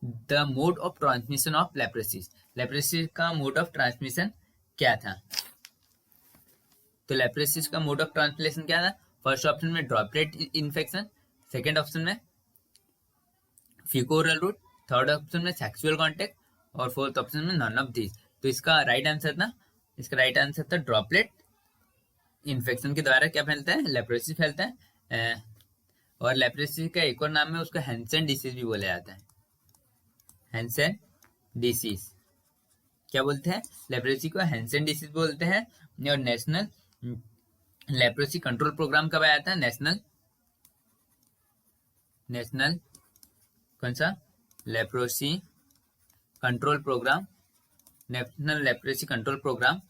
the mode of transmission of leprosis. Leprosis का मोड ऑफ ट्रांसमिशन क्या था? तो लेप्रोसिस का मोड ऑफ ट्रांसमिशन क्या था? फर्स्ट ऑप्शन में ड्रॉपलेट इन्फेक्शन, सेकंड ऑप्शन में फिकोरल रूट, थर्ड ऑप्शन में सेक्सुअल कांटेक्ट, और फोर्थ ऑप्शन में नॉन ऑफ दिस। तो इसका राइट आंसर था ड्रॉपलेट इन्फेक्शन के द्वारा क्या फैलता है? लेप्रोसिस फैलता है। और लेप्रोसिस का एक और नाम है, उसको हैंसन डिसीज भी बोला जाता है। हैंसन डिसीज क्या बोलते हैं? लेप्रोसी को हैंसन डिसीज बोलते हैं। और नेशनल लेप्रोसी कंट्रोल प्रोग्राम कब आया था? नेशनल कौन सा? Leprosy control programme, national leprosy control programme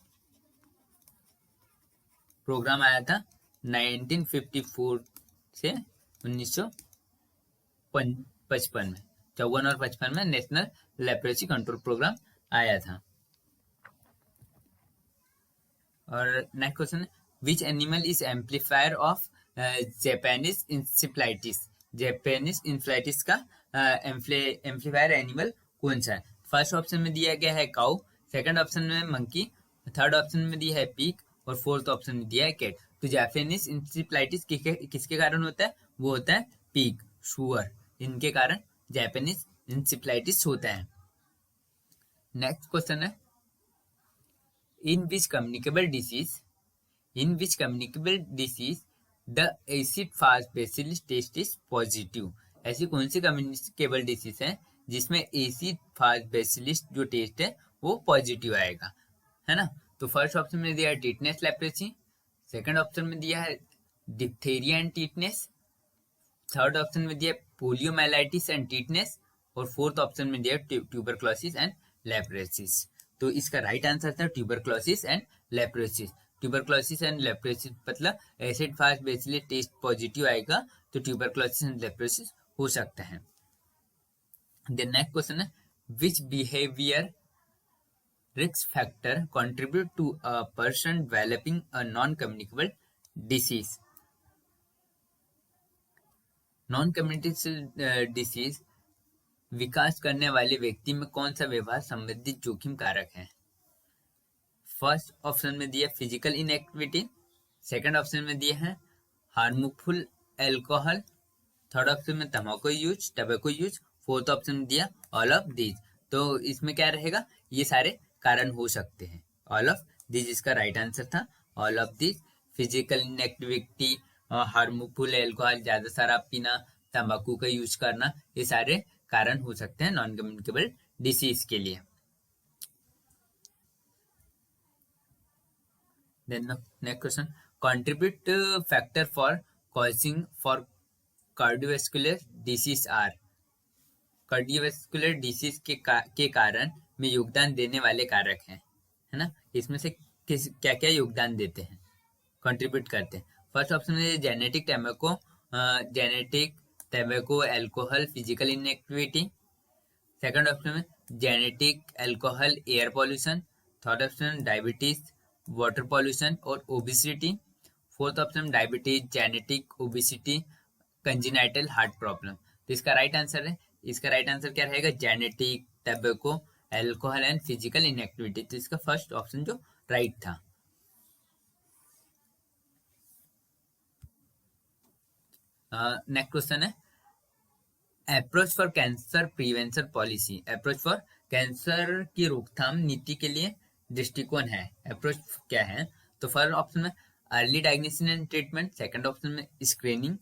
आया था 1954 से 1955 में। 54 और 55 में नेशनल लेप्रोसी कंट्रोल प्रोग्राम आया था। और नेक्स्ट क्वेश्चन है which animal is amplifier of Japanese encephalitis. Japanese encephalitis का एम्पलीफायर एनिमल कौन सा है? फर्स्ट ऑप्शन में दिया गया है काउ, सेकंड ऑप्शन में मंकी, थर्ड ऑप्शन में दिया है पीक, और फोर्थ ऑप्शन में दिया है कैट। तो जापानीज इंसेफ्लाइटिस किसके कारण होता है? वो होता है पीक, शुअर, इनके कारण जापानीज इंसेफ्लाइटिस होता है। नेक्स्ट क्वेश्चन है in which communicable disease the acid fast bacillus test is positive। ऐसी कौन सी कम्युनिकेबल डिसीज है जिसमें एसिड फास्ट बेसिलिस जो टेस्ट है वो पॉजिटिव आएगा, है ना? तो फर्स्ट ऑप्शन में दिया है टिटनेस लेप्रोसी, सेकंड ऑप्शन में दिया है diphtheria and tetanus, third option में दिया है पोलियोमाइलाइटिस एंड टिटनेस, और फोर्थ ऑप्शन में दिया है ट्यूबरक्लोसिस एंड लेप्रोसिस। तो इसका राइट आंसर था ट्यूबरक्लोसिस एंड लेप्रोसिस। ट्यूबरक्लोसिस एंड लेप्रोसिस मतलब एसिड फास्ट बेसिलिस टेस्ट पॉजिटिव आएगा तो ट्यूबरक्लोसिस एंड लेप्रोसिस हो सकता है। द नेक्स्ट क्वेश्चन है which behaviour risk factor contribute to a person developing a non communicable disease. Non communicable disease विकास करने वाले व्यक्ति में कौन सा व्यवहार संबंधित जोखिम कारक है? फर्स्ट ऑप्शन में दिया फिजिकल इनएक्टिविटी, सेकंड ऑप्शन में दिया है हार्मफुल एल्कोहल, थर्ड ऑप्शन में टबैको यूज, फोर्थ ऑप्शन में दिया ऑल ऑफ दीज। तो इसमें क्या रहेगा? ये सारे कारण हो सकते हैं, ऑल ऑफ दीज इसका राइट आंसर था। All of these physical inactivity, harmful alcohol ज्यादा शराब पीना, तंबाकू का यूज करना, ये सारे कारण हो सकते हैं नॉन कम्युनिकेबल डिसीज के लिए। Then the next question, contribute factor for causing for cardiovascular disease are, cardiovascular disease के कारण में योगदान देने वाले कारक हैं, है ना। इसमें से किस क्या क्या योगदान देते हैं, कंट्रीब्यूट करते हैं। फर्स्ट ऑप्शन है genetic tobacco alcohol physical inactivity. Second option में genetic alcohol air pollution. Third option diabetes water pollution और obesity. Fourth option diabetes genetic obesity congenital heart problem. तो इसका राइट आंसर है, इसका राइट आंसर क्या रहेगा, genetic tobacco alcohol and physical inactivity. तो इसका फर्स्ट ऑप्शन जो राइट था। नेक्स्ट क्वेश्चन है approach for cancer prevention policy. Approach for cancer की रोकथाम नीति के लिए दृष्टिकोण है, अप्रोच क्या है। तो फर्स्ट ऑप्शन में early diagnosis and treatment, second option में स्क्रीनिंग,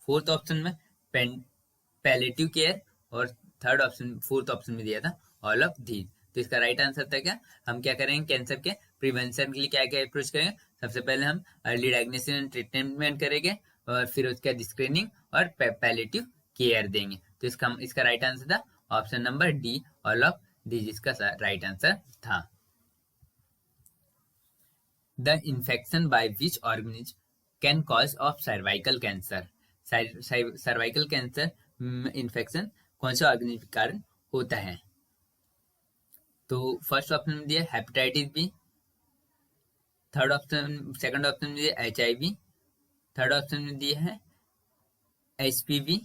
फोर्थ ऑप्शन में पैलेटिव केयर और थर्ड ऑप्शन फोर्थ ऑप्शन में दिया था ऑल ऑफ दीज। तो इसका राइट आंसर था क्या, हम क्या करेंगे कैंसर के प्रिवेंशन के लिए क्या क्या अप्रोच करेंगे। सबसे पहले हम अर्ली डायग्नोसिस एंड ट्रीटमेंट करेंगे और फिर उसके बाद स्क्रीनिंग और पैलेटिव केयर देंगे। तो इसका राइट आंसर था option number D all of these, इसका राइट आंसर था। The infection by which organism can cause of cervical cancer. Cervical cancer infection कौन से ऑर्गेनिज्म के कारण होता है। तो फर्स्ट ऑप्शन में दिया hepatitis B, third option second option में दिया HIV, थर्ड ऑप्शन में दिया है HPV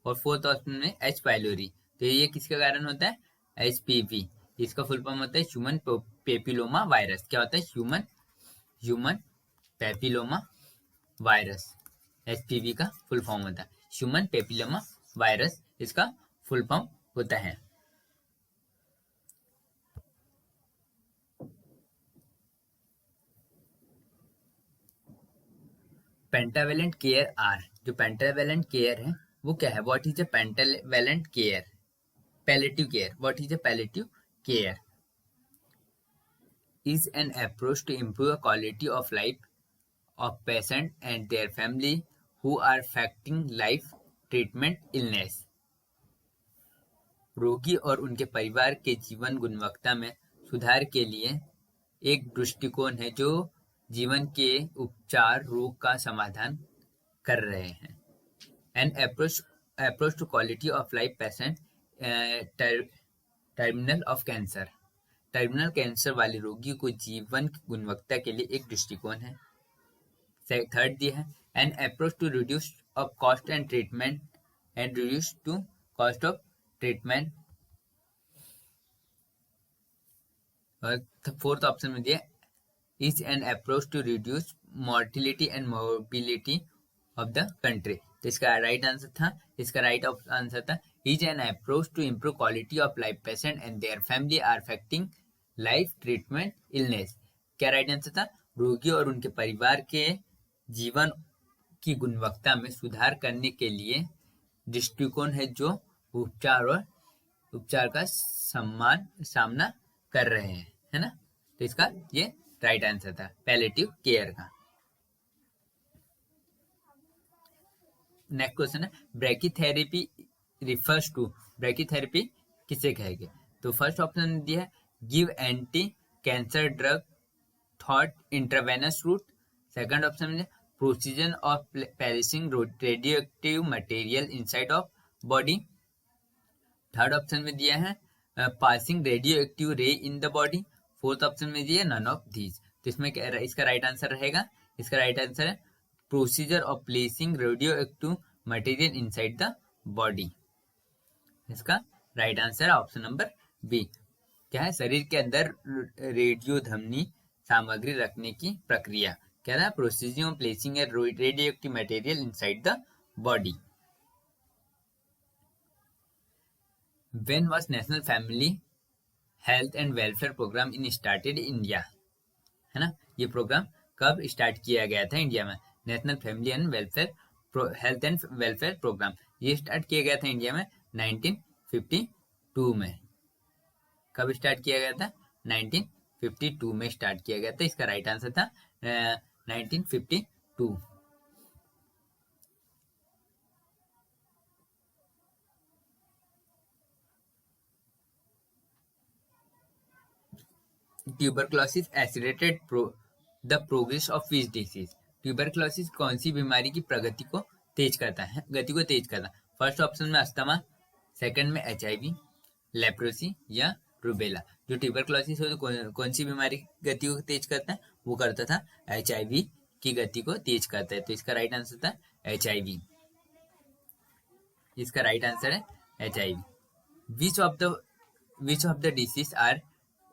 और फोर्थ ऑप्शन में H पाइलोरी। तो ये किसके कारण होता है, HPV। इसका फुल फॉर्म होता है ह्यूमन पेपिलोमा वायरस। क्या होता है, ह्यूमन पेपिलोमा वायरस, HPV का फुल फॉर्म होता है ह्यूमन पेपिलोमा वायरस, इसका फुल फॉर्म होता है। पेंटावेलेंट केयर आर, जो पेंटावेलेंट केयर है वो क्या है, what is a pentavalent care. Palliative care, what is a palliative care is an approach to improve the quality of life of patient and their family who are facing life treatment illness। रोगी और उनके परिवार के जीवन गुणवत्ता में सुधार के लिए एक दृष्टिकोण है जो जीवन के उपचार रोग का समाधान कर रहे हैं। An approach to quality of life patient terminal of cancer, terminal cancer वाले रोगी को जीवन की गुणवत्ता के लिए एक दृष्टिकोण है। थर्ड दिया है an approach to reduce of cost and treatment and reduce to cost of treatment. और फोर्थ ऑप्शन में दिया is an approach to reduce mortality and mobility of the country. तो इसका राइट आंसर था, इसका राइट आंसर था is an approach to improve quality of life patient and their family are affecting life treatment illness. क्या राइट आंसर था, रोगी और उनके परिवार के जीवन की गुणवत्ता में सुधार करने के लिए दृष्टिकोण है जो उपचार का सामना कर रहे हैं, है ना। तो इसका ये राइट आंसर था पैलेटिव केयर का। नेक्स्ट क्वेश्चन है ब्रैकीथेरेपी रिफर्स टू, ब्रैकीथेरेपी किसे कहेंगे। तो फर्स्ट ऑप्शन दिया है give anti cancer drug thought intravenous route, second option में procedure of placing radio active material inside of body, third option में दिया है passing radio active ray in the body, fourth option में दिया नन ऑफ दीज। तो इसमें इसका राइट आंसर रहेगा, इसका राइट आंसर है procedure of placing radio active material inside the body. इसका right answer option number B. क्या है, शरीर के अंदर रेडियो धमनी सामग्री रखने की प्रक्रिया। क्या था, procedure of placing A radio active material inside the body. When was National Family Health and Welfare Program in started in India, है ना। ये प्रोग्राम कब स्टार्ट किया गया था इंडिया में, national family and welfare health and welfare programme. ये स्टार्ट किया गया था इंडिया में 1952 में। कब स्टार्ट किया गया था? 1952 में स्टार्ट किया गया था। इसका राइट आंसर था 1952। Tuberculosis acylated the progress of which disease? Tuberculosis कौन सी बीमारी की प्रगति को तेज करता है, गति को तेज करता है? फर्स्ट ऑप्शन में अस्थमा, सेकंड में HIV, लेप्रोसी या रूबेला। जो ट्यूबरक्लोसिस है कौन सी बीमारी की गति को तेज करता है? वो करता था HIV की गति को तेज करता है। तो इसका राइट आंसर था HIV। इसका राइट आंसर है HIV। Which of the disease are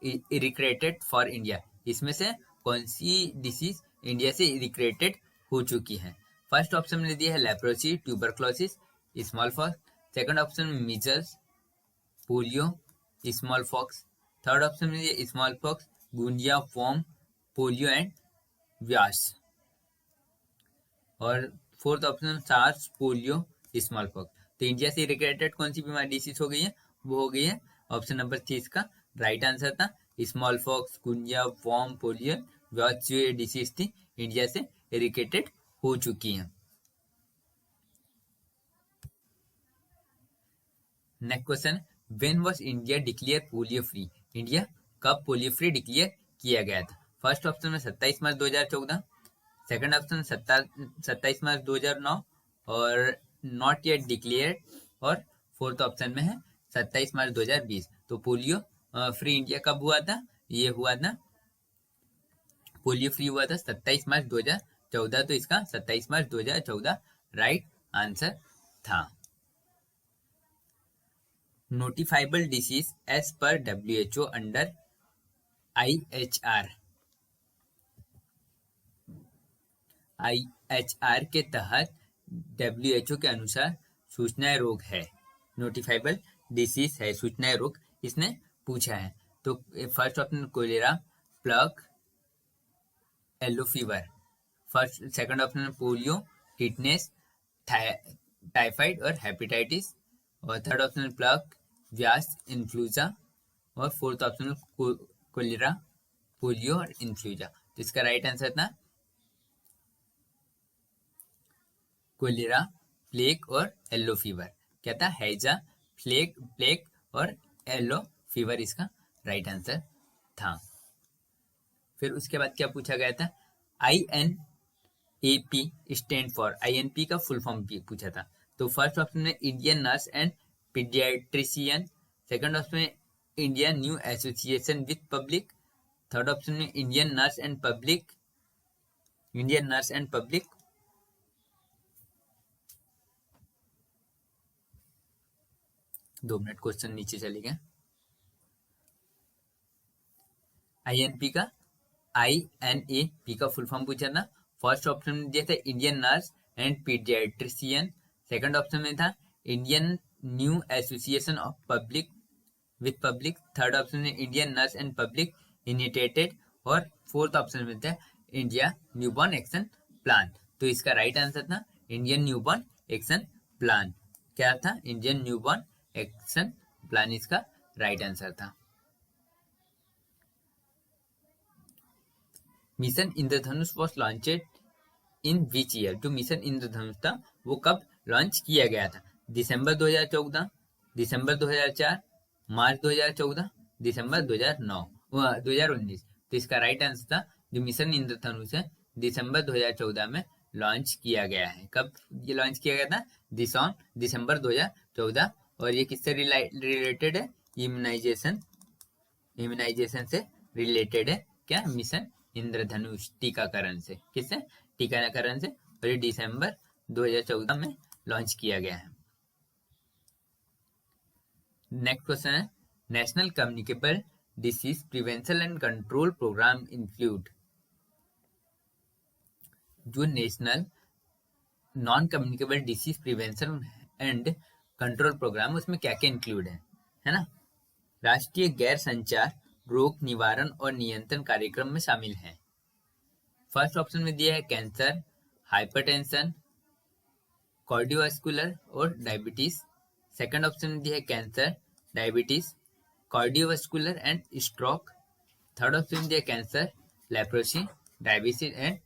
eradicated for India? इसमें से कौन सी डिसीज इंडिया से इरिक्रेटेड हो चुकी है? फर्स्ट ऑप्शन में दिया है leprosy, tuberculosis, smallpox. Second option में measles, polio, smallpox. Third option में दिया smallpox, guinea, worm, polio and yaws. और fourth option SARS, polio, smallpox. तो इंडिया से इरिक्रेटेड कौन सी बीमारी डिसीज हो गई है? वो हो गई है ऑप्शन नंबर 3 इसका राइट आंसर था smallpox, guinea, worm, polio, yaws. जो ये डिसीज थी इंडिया से इरिक्रेटेड हो चुकी हैं। Next question, when was India declare polio free? India कब पोलियो फ्री डिक्लेयर किया गया था? फर्स्ट ऑप्शन में 27 मार्च 2014, सेकंड ऑप्शन 27 मार्च 2009 और नॉट येट डिक्लेयर्ड, और फोर्थ ऑप्शन में है 27 मार्च 2020। तो पोलियो फ्री इंडिया कब हुआ था? ये हुआ था, पोलियो फ्री हुआ था 27 मार्च 2014। तो इसका 27 मार्च 2014 राइट आंसर था। Notifiable disease as per WHO under IHR के तहत WHO के अनुसार सूचनाएं रोग है। नोटिफाइबल डिसीज है, सूचनाएं रोग इसने पूछा है। तो first option cholera, plague, yellow fever. First second option polio, tetanus, typhoid और हेपेटाइटिस। और थर्ड ऑप्शन प्लग, व्यास, इन्फ्लूजा। और फोर्थ ऑप्शन कोलेरा, पोलियो और इन्फ्लूजा। तो इसका राइट आंसर था कोलेरा, प्लेग और येलो फीवर। क्या था? हैजा, प्लेग और येलो फीवर इसका राइट आंसर था। फिर उसके बाद क्या पूछा गया था? INAP स्टैंड फॉर, INP का फुल फॉर्म भी पूछा था। तो फर्स्ट ऑप्शन में Indian nurse and paediatrician, second option में Indian new association with public, third option में Indian nurse and public. 2 minute, question नीचे चले गए। INAP का फुल फॉर्म पूछा था। फर्स्ट ऑप्शन में दिया था Indian nurse and paediatrician, second option में था Indian new association of public with public, third option में इंडियन नर्स एंड पब्लिक इनिटेटेड, और फोर्थ ऑप्शन में था इंडिया न्यूबॉर्न एक्शन प्लान। तो इसका राइट आंसर था इंडियन न्यूबॉर्न एक्शन प्लान। क्या था? इंडियन न्यूबॉर्न एक्शन प्लान इसका राइट आंसर था। Mission Indradhanush was launched in which year? जो मिशन इंद्रधनुष था वो कब लॉन्च किया गया था? दिसंबर 2014, दिसंबर 2004, मार्च 2014, दिसंबर 2019। तो इसका राइट आंसर था जो मिशन इंद्रधनुष है दिसंबर 2014 में लॉन्च किया गया है। कब ये लॉन्च किया गया था? दिसंबर 2014। और ये किससे रिलेटेड है? इम्यूनाइजेशन से रिलेटेड है। क्या? मिशन इंद्रधनुष टीकाकरण से। किससे? टीकाकरण से। और ये दिसंबर 2014 में लॉन्च किया गया है। नेक्स्ट क्वेश्चन है, national communicable disease prevention and control programme include. जो national non communicable disease prevention and control programme, उसमें क्या क्या इंक्लूड है ना? राष्ट्रीय गैर संचार रोग निवारण और नियंत्रण कार्यक्रम में शामिल है। फर्स्ट ऑप्शन में दिया है कैंसर, हाइपरटेंशन, कार्डियोवास्कुलर और डायबिटीज। सेकंड ऑप्शन में दिया है cancer, diabetes, cardiovascular and stroke. Third option में दिया cancer, leprosy, diabetes and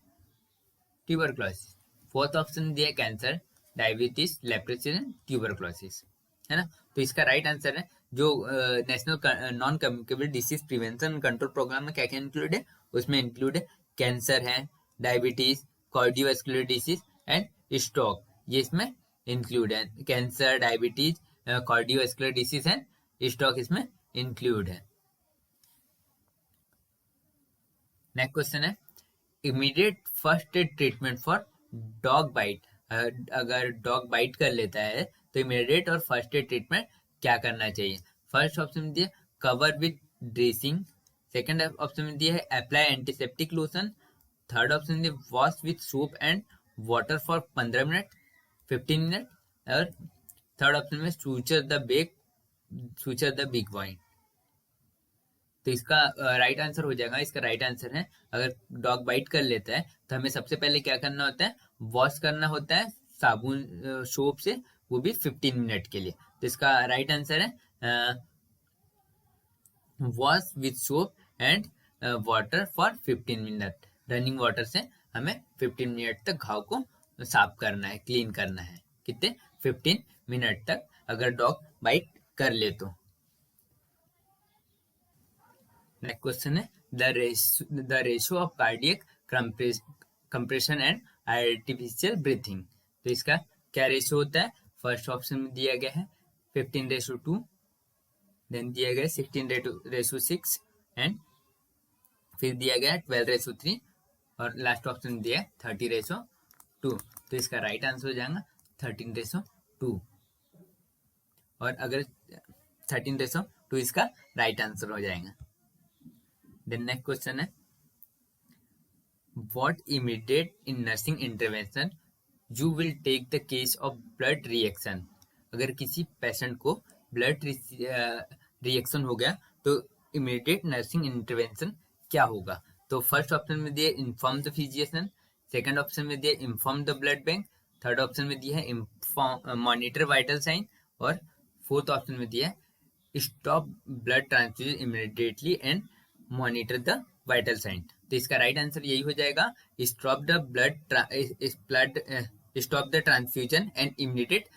tuberculosis. Fourth option में दिया है cancer, diabetes, leprosy and tuberculosis, है ना। तो इसका राइट आंसर है जो national non communicable disease prevention control programme में क्या क्या इंक्लूड है, उसमें इंक्लूड है कैंसर है, diabetes, cardiovascular disease and stroke, ये इसमें इंक्लूड है। Cancer, diabetes, cardiovascular disease and stroke इसमें इंक्लूड है। नेक्स्ट क्वेश्चन है immediate first aid treatment for dog bite. अगर डॉग बाइट कर लेता है तो इमीडिएट और फर्स्ट एड ट्रीटमेंट क्या करना चाहिए। फर्स्ट ऑप्शन में दिया cover with dressing, second option में दिया है apply antiseptic lotion, third option में दिया wash with soap and water for 15 minute 15 minute, और थर्ड ऑप्शन में सूचर द बिग पॉइंट। तो इसका राइट आंसर हो जाएगा, इसका राइट आंसर है अगर डॉग बाइट कर लेता है तो हमें सबसे पहले क्या करना होता है, वॉश करना होता है साबुन सोप से, वो भी 15 मिनट के लिए। तो इसका राइट आंसर है wash with soap and water for 15 minute. Running water से हमें 15 मिनट तक घाव को साफ करना है, क्लीन करना है। कितने? 15 मिनट तक अगर डॉग बाइट कर ले तो। नेक्स्ट क्वेश्चन है the ratio of cardiac compression and artificial breathing. तो इसका क्या रेशियो होता है। फर्स्ट ऑप्शन में दिया गया है 15:2, देन दिया गया 16:6 एंड फिर दिया गया 12:3 और लास्ट ऑप्शन दिया है 30:2। तो इसका राइट आंसर हो जाएगा 13:2, और अगर 13:2 इसका राइट आंसर हो जाएगा। देन नेक्स्ट क्वेश्चन है what immediate in nursing intervention you will take the case of blood reaction. अगर किसी पेशेंट को ब्लड रिएक्शन हो गया तो इमीडिएट नर्सिंग इंटरवेंशन क्या होगा। तो फर्स्ट ऑप्शन में दिया inform the physician, second option में दिया inform the blood bank, third option में दिया है मॉनिटर वाइटल साइन, और फोर्थ ऑप्शन में दिया है stop blood transfusion immediately and monitor the vital sign. तो इसका राइट आंसर यही हो जाएगा stop the transfusion and immediate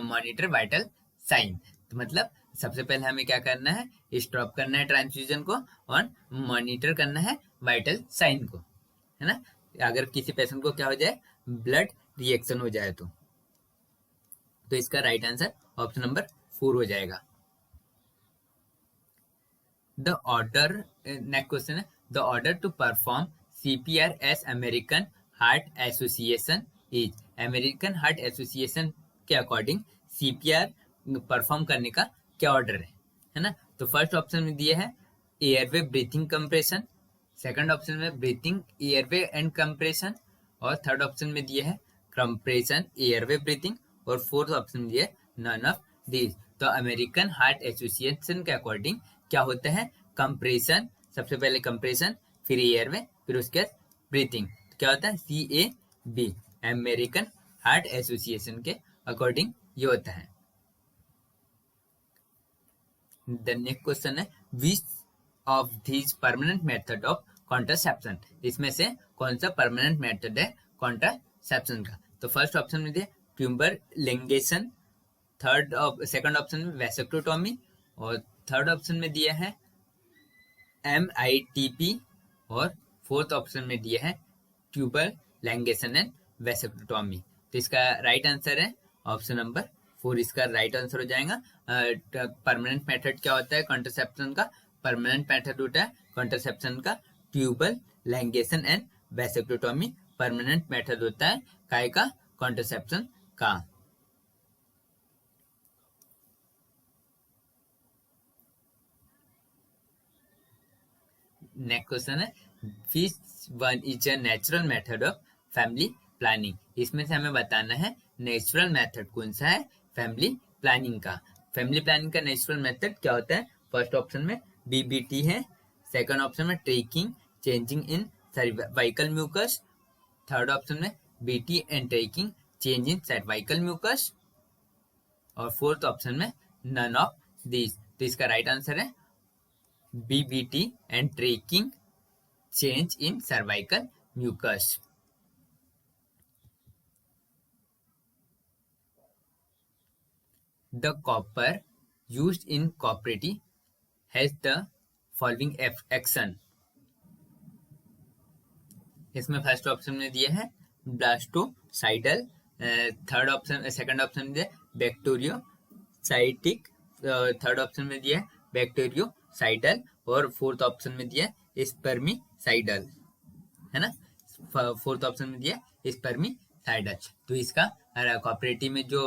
monitor vital sign. तो मतलब सबसे पहले हमें क्या करना है, स्टॉप करना है ट्रांसफ्यूजन को और मॉनिटर करना है वाइटल साइन को, है ना। अगर किसी पेशेंट को क्या हो जाए, ब्लड रिएक्शन हो जाए तो इसका राइट आंसर ऑप्शन नंबर 4 हो जाएगा। द ऑर्डर नेक्स्ट क्वेश्चन है the order to perform CPR as American Heart Association is. American Heart Association के अकॉर्डिंग सीपीआर परफॉर्म करने का क्या ऑर्डर है ना। तो फर्स्ट ऑप्शन में दिया है airway breathing compression, second option में ब्रीथिंग एयरवे एंड कंप्रेशन, और थर्ड ऑप्शन में दिया है कंप्रेशन एयरवे ब्रीथिंग, और फोर्थ ऑप्शन में दिया है नन ऑफ दिस। तो अमेरिकन हार्ट एसोसिएशन के अकॉर्डिंग क्या होता है, कंप्रेशन, सबसे पहले कंप्रेशन, फिर एयरवे, फिर उसके बाद ब्रीथिंग। तो क्या होता है CAB। अमेरिकन हार्ट एसोसिएशन के अकॉर्डिंग ये होता है। द नेक्स्ट क्वेश्चन है which of this permanent method of contraception. इसमें से कौन सा परमानेंट मेथड है कॉन्ट्रासेप्शन का। तो फर्स्ट ऑप्शन में दिया ट्यूबर लिंगेशन, सेकंड ऑप्शन में वैसेक्टोटॉमी, और थर्ड ऑप्शन में दिया है MITP, और फोर्थ ऑप्शन में दिया है ट्यूबर लैंगेशन एंड वैसेक्टोटॉमी। तो इसका राइट आंसर है ऑप्शन नंबर 4, इसका राइट आंसर हो जाएगा। परमानेंट मेथड क्या होता है कॉन्ट्रासेप्शन का, परमानेंट मेथड होता है कॉन्ट्रासेप्शन का ट्यूबर लैंगेशन एंड वैसेक्टोटॉमी परमानेंट मेथड होता है काय का, कॉन्ट्रासेप्शन का। नेक्स्ट क्वेश्चन है which one is a natural method of family planning. इसमें से हमें बताना है नेचुरल मेथड कौन सा है फैमिली प्लानिंग का। फैमिली प्लानिंग का नेचुरल मेथड क्या होता है। फर्स्ट ऑप्शन में BBT है, सेकंड ऑप्शन में tracking changing in cervical mucus, third option में BT and tracking change in cervical mucus, और फोर्थ ऑप्शन में नन ऑफ दिस। तो इसका राइट आंसर है BBT and tracking change in cervical mucus. The copper used in cooperative has the following action। इसमें फर्स्ट ऑप्शन में दिया है ब्लास्टोसाइडल, थर्ड ऑप्शन सेकंड ऑप्शन में दिया बैक्टीरियोसाइटिक, थर्ड ऑप्शन में दिया है बैक्टीरियोसाइडल, और फोर्थ ऑप्शन में दिया है स्पर्मिसाइडल, है ना। फोर्थ ऑप्शन में दिया है स्पर्मिसाइडल। तो इसका कॉपरेटिव में जो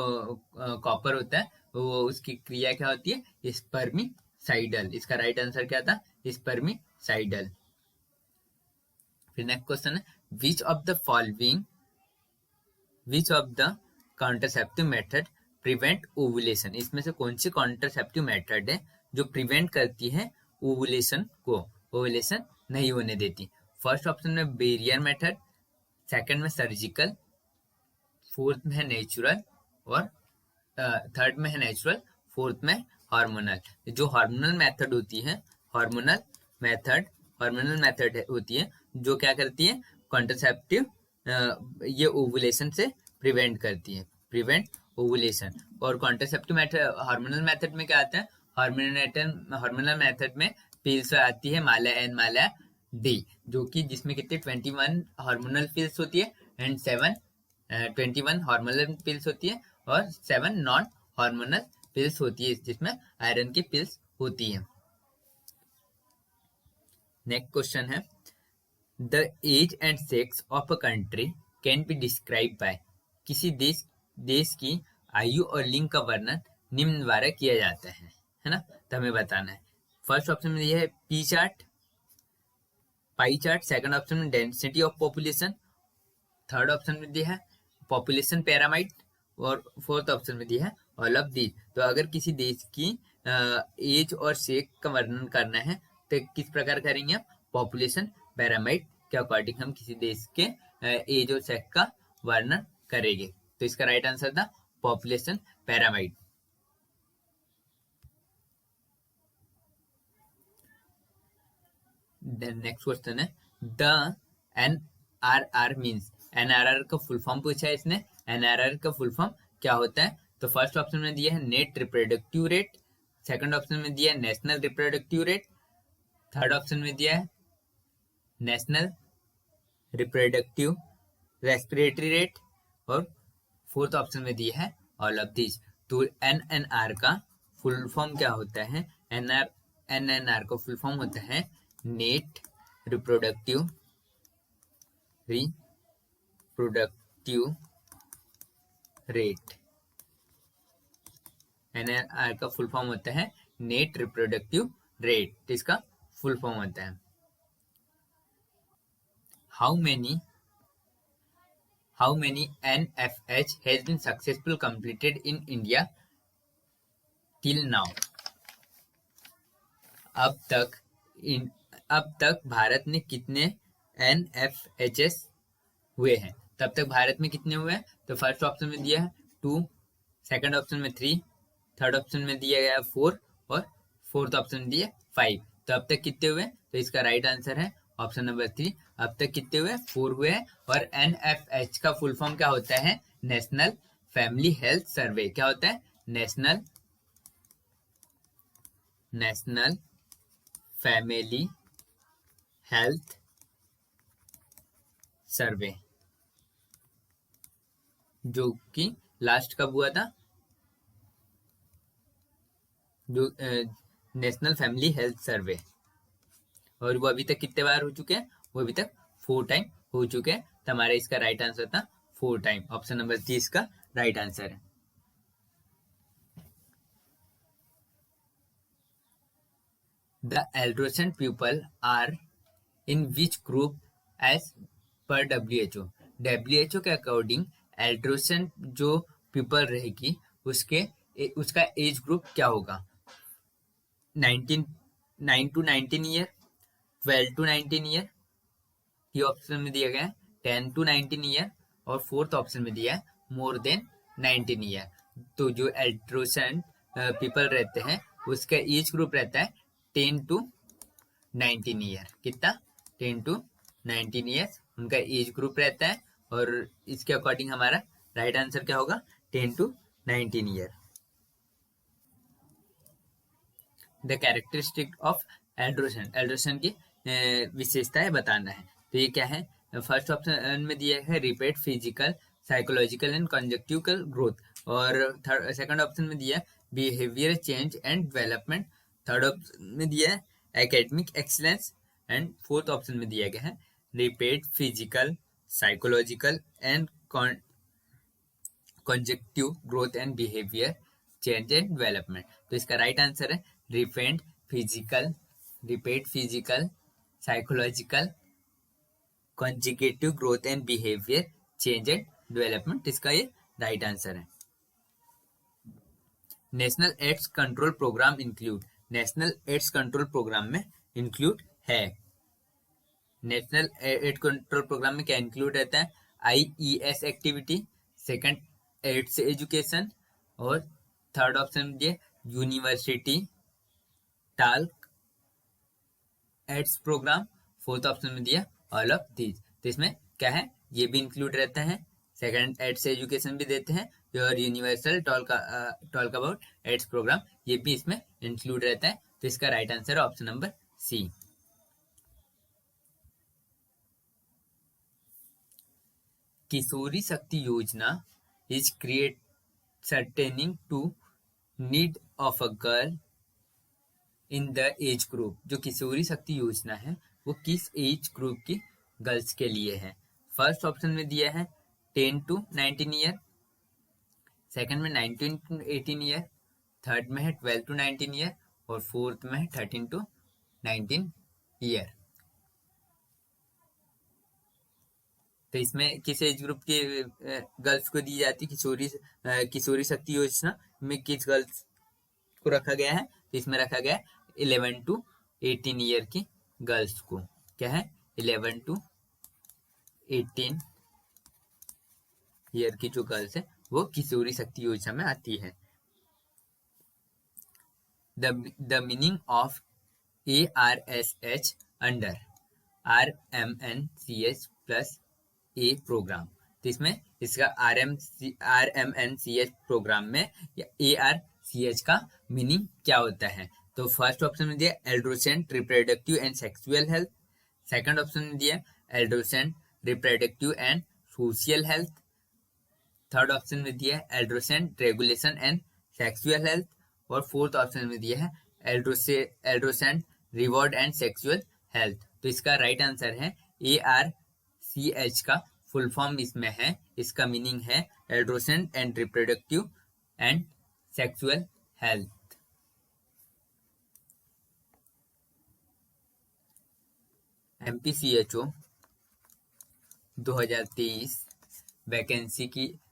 कॉपर होता है वो उसकी क्रिया क्या होती है, स्पर्मिसाइडल। इसका राइट आंसर क्या था, स्पर्मिसाइडल। फिर नेक्स्ट क्वेश्चन है विच of the contraceptive method prevent ovulation. इसमें से कौन सी कॉन्ट्रासेप्टिव मेथड है जो प्रिवेंट करती है ओवुलेशन को, ओवुलेशन नहीं होने देती। फर्स्ट ऑप्शन में बेरियर मेथड, सेकंड में सर्जिकल, फोर्थ में है नेचुरल, और थर्ड में है नेचुरल, फोर्थ में हार्मोनल। जो हार्मोनल मेथड होती है, हार्मोनल मेथड होती है जो क्या करती है, कॉन्ट्रासेप्टिव ये ओवुलेशन से प्रिवेंट करती है, प्रिवेंट ओवुलेशन। और कॉन्ट्रासेप्टिव मेथड हार्मोनल मेथड में क्या आता है, हार्मोनल मेथड में पिल्स आती है माला एन माला डी, जो कि जिसमें कितने 21 हार्मोनल पिल्स होती है एंड 21 हार्मोनल पिल्स होती है और 7 नॉन हार्मोनल पिल्स होती है जिसमें आयरन की पिल्स होती है। नेक्स्ट क्वेश्चन है the age and sex of a country can be describe by. किसी देश की आयु और लिंग का वर्णन निम्न द्वारा किया जाता है ना। तो हमें बताना है। फर्स्ट ऑप्शन में यह है P chart, pie chart, second option में density of population, third option में दिया है पॉपुलेशन पैरामाइड, और फोर्थ ऑप्शन में दिया है ऑल ऑफ दीज। तो अगर किसी देश की एज और सेक्स का वर्णन करना है तो किस प्रकार करेंगे हम, पॉपुलेशन पैरामाइड के अकॉर्डिंग हम किसी देश के एज और सेक्स का वर्णन करेंगे। तो इसका राइट आंसर था पॉपुलेशन पैरामाइड। नेक्स्ट क्वेश्चन है द NRR मीन्स। NRR का फुल फॉर्म पूछा है इसने। NRR का फुल फॉर्म क्या होता है, तो फर्स्ट ऑप्शन में दिया है net reproductive rate, second option में दिया है national reproductive rate, third option में दिया है नेशनल रिप्रोडक्टिव रेस्पिरेटरी रेट, और फोर्थ ऑप्शन में दिया है ऑल ऑफ दिस। तो NNR का फुल फॉर्म क्या होता है, NNR का फुल फॉर्म होता है नेट रिप्रोडक्टिव रेट। NNR का फुल फॉर्म होता है नेट रिप्रोडक्टिव रेट, इसका फुल फॉर्म होता है। How many NFH has been successfully completed in India till now। अब तक भारत में कितने NFHs हुए हैं, तब तक भारत में कितने हुए हैं। तो फर्स्ट ऑप्शन में दिया है 2, सेकंड ऑप्शन में 3, थर्ड ऑप्शन में दिया गया 4, और फोर्थ ऑप्शन में दिया 5। तो अब तक कितने हुए, तो इसका राइट आंसर है ऑप्शन नंबर 3। अब तक कितने हुए, 4 हुए हैं। और NFH का फुल फॉर्म क्या होता है, नेशनल फैमिली हेल्थ सर्वे। क्या होता है, नेशनल फैमिली हेल्थ सर्वे, जो कि लास्ट कब हुआ था, जो नेशनल फैमिली हेल्थ सर्वे, और वो अभी तक कितने बार हो चुके हैं, वो अभी तक 4 टाइम हो चुके हैं। तो हमारा इसका राइट आंसर था 4 टाइम। ऑप्शन नंबर 30 का राइट आंसर है। The adolescent people are in which group as per WHO। WHO के अकॉर्डिंग एडोलेसेंट जो पीपल रहेगी उसका एज ग्रुप क्या होगा, 9 to 19 ईयर, 12 to 19 ईयर, ये ऑप्शन में दिया गया है 10 to 19 ईयर, और फोर्थ ऑप्शन में दिया है मोर देन 19 ईयर। तो जो एल्ट्रोसेंट पीपल रहते हैं उसका एज ग्रुप रहता है 10 to 19 ईयर। कितना? 10 to 19 ईयर्स उनका एज ग्रुप रहता है, और इसके अकॉर्डिंग हमारा राइट आंसर क्या होगा? 10 to 19 year. The characteristic of adolescence, adolescence की विशेषताएं बताना है। तो ये क्या है? फर्स्ट ऑप्शन में दिया है repeat physical psychological and conjunctival growth, और थर्ड सेकंड ऑप्शन में दिया है behaviour change and development, third option में दिया है academic excellence, and fourth option में दिया गया है repeat physical psychological and conjunctive growth and behaviour change and development. तो इसका राइट आंसर है repent physical repeat physical psychological conjunctive growth and behaviour change and development, इसका ये राइट आंसर है। National AIDS control programme include, national AIDS control programme में इंक्लूड है, नेशनल एड कंट्रोल प्रोग्राम में क्या इंक्लूड रहता है? IES activity, second AIDS education, और थर्ड ऑप्शन में दिए university task AIDS programme, fourth option में दिया ऑल ऑफ दीज। तो इसमें क्या है? ये भी इंक्लूड रहता है, सेकंड एड्स एजुकेशन भी देते हैं, और universal talk about AIDS programme ये भी इसमें इंक्लूड रहता है। तो इसका राइट आंसर है option number C. Kishori Shakti Yojana is create pertaining to need of a girl in the age group. जो किशोरी शक्ति योजना है वो किस एज ग्रुप की गर्ल्स के लिए है? फर्स्ट ऑप्शन में दिया है 10 to 19 ईयर, सेकंड में 19 to 18 ईयर, थर्ड में है 12 to 19 ईयर, और फोर्थ में है 13 to 19 ईयर। तो इसमें किस एज ग्रुप के गर्ल्स को दी जाती है किशोरी शक्ति योजना में? किस गर्ल्स को रखा गया है? तो इसमें रखा गया है 11 to 18 ईयर की गर्ल्स को। क्या है? 11 to 18 ईयर की जो गर्ल्स है वो किशोरी शक्ति योजना में आती है। The meaning of ARSH under RMNCH plus A programme. तो इसमें इसका RMNCH प्रोग्राम में या ARCH का मीनिंग क्या होता है? तो फर्स्ट ऑप्शन में दिया adolescent reproductive and sexual health, second option में दिया adolescent reproductive and social health, third option में दिया है adolescent regulation and sexual health, और फोर्थ ऑप्शन में दिया है adolescent reward and sexual health. तो इसका राइट आंसर है ARCH का फुल फॉर्म इसमें है, इसका मीनिंग है adolescent and reproductive and sexual health. MPCHO 2023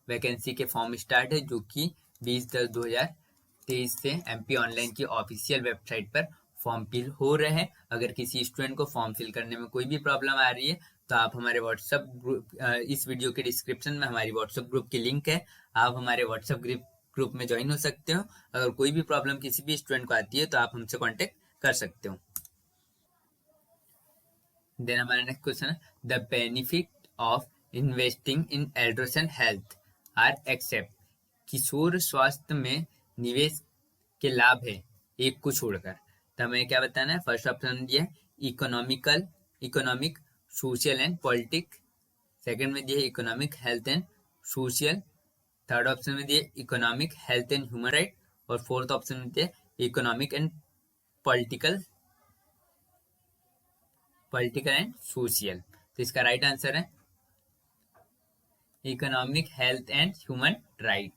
vacancy के फॉर्म स्टार्ट है, जो कि 20/10/2023 से MP ऑनलाइन की ऑफिशियल वेबसाइट पर फॉर्म फिल हो रहे हैं। अगर किसी स्टूडेंट को फॉर्म फिल करने में कोई भी प्रॉब्लम आ रही है तो आप हमारे व्हाट्सएप ग्रुप, इस वीडियो के डिस्क्रिप्शन में हमारी व्हाट्सएप ग्रुप की लिंक है, आप हमारे व्हाट्सएप ग्रुप में ज्वाइन हो सकते हो। अगर कोई भी प्रॉब्लम किसी भी स्टूडेंट को आती है तो आप हमसे कॉन्टेक्ट कर सकते हो। देन हमारा नेक्स्ट क्वेश्चन है the benefit of investing in adolescent health are except. किशोर स्वास्थ्य में निवेश के लाभ है एक को छोड़कर। तो हमें क्या बताना है? फर्स्ट ऑप्शन दिया है economic social and politic, second में दिया है economic health and social, third option में दिया economic health and human right, और फोर्थ ऑप्शन में दिया economic and political and social. तो इसका राइट आंसर है economic health and human right.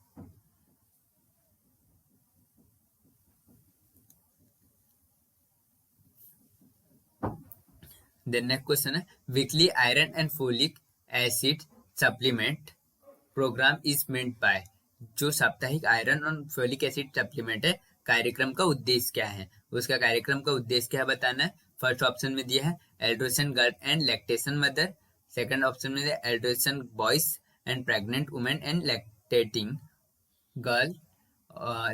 Then next question है weekly iron and folic acid supplement programme is meant by. जो साप्ताहिक आयरन और फोलिक एसिड सप्लीमेंट है, कार्यक्रम का उद्देश्य क्या है? उसका कार्यक्रम का उद्देश्य क्या बताना है? फर्स्ट ऑप्शन में दिया है adolescent girl and lactation mother, second option में दिया adolescent boys and pregnant women and lactating girl,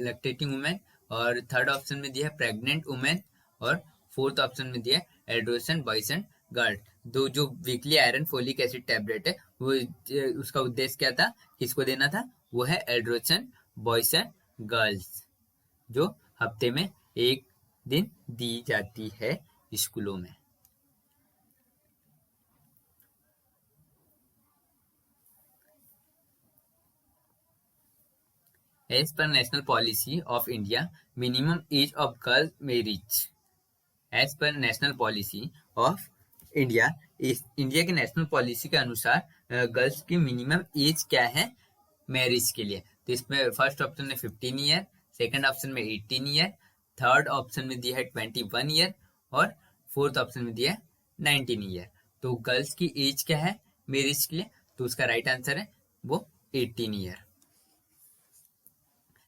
lactating women, और थर्ड ऑप्शन में दिया है प्रेग्नेंट वुमेन, और फोर्थ ऑप्शन में दिया है एडोलेसेंट बॉयज एंड गर्ल। दो जो weekly iron folic acid tablet है वो उसका उद्देश्य क्या था, किसको देना था, वो है एडोलेसेंट बॉयज एंड गर्ल्स, जो हफ्ते में एक दिन दी जाती है स्कूलों में। As per national policy of India, minimum age of girl marriage. As per national policy of India, India की नेशनल पॉलिसी के अनुसार गर्ल्स की मिनिमम एज क्या है मैरिज के लिए। तो इसमें फर्स्ट ऑप्शन में 15 ईयर, सेकंड ऑप्शन में 18 ईयर, थर्ड ऑप्शन में दिया है 21 ईयर, और फोर्थ ऑप्शन में दिया है 19 ईयर। तो गर्ल्स की एज क्या है मैरिज के लिए, तो उसका राइट आंसर है वो 18 ईयर।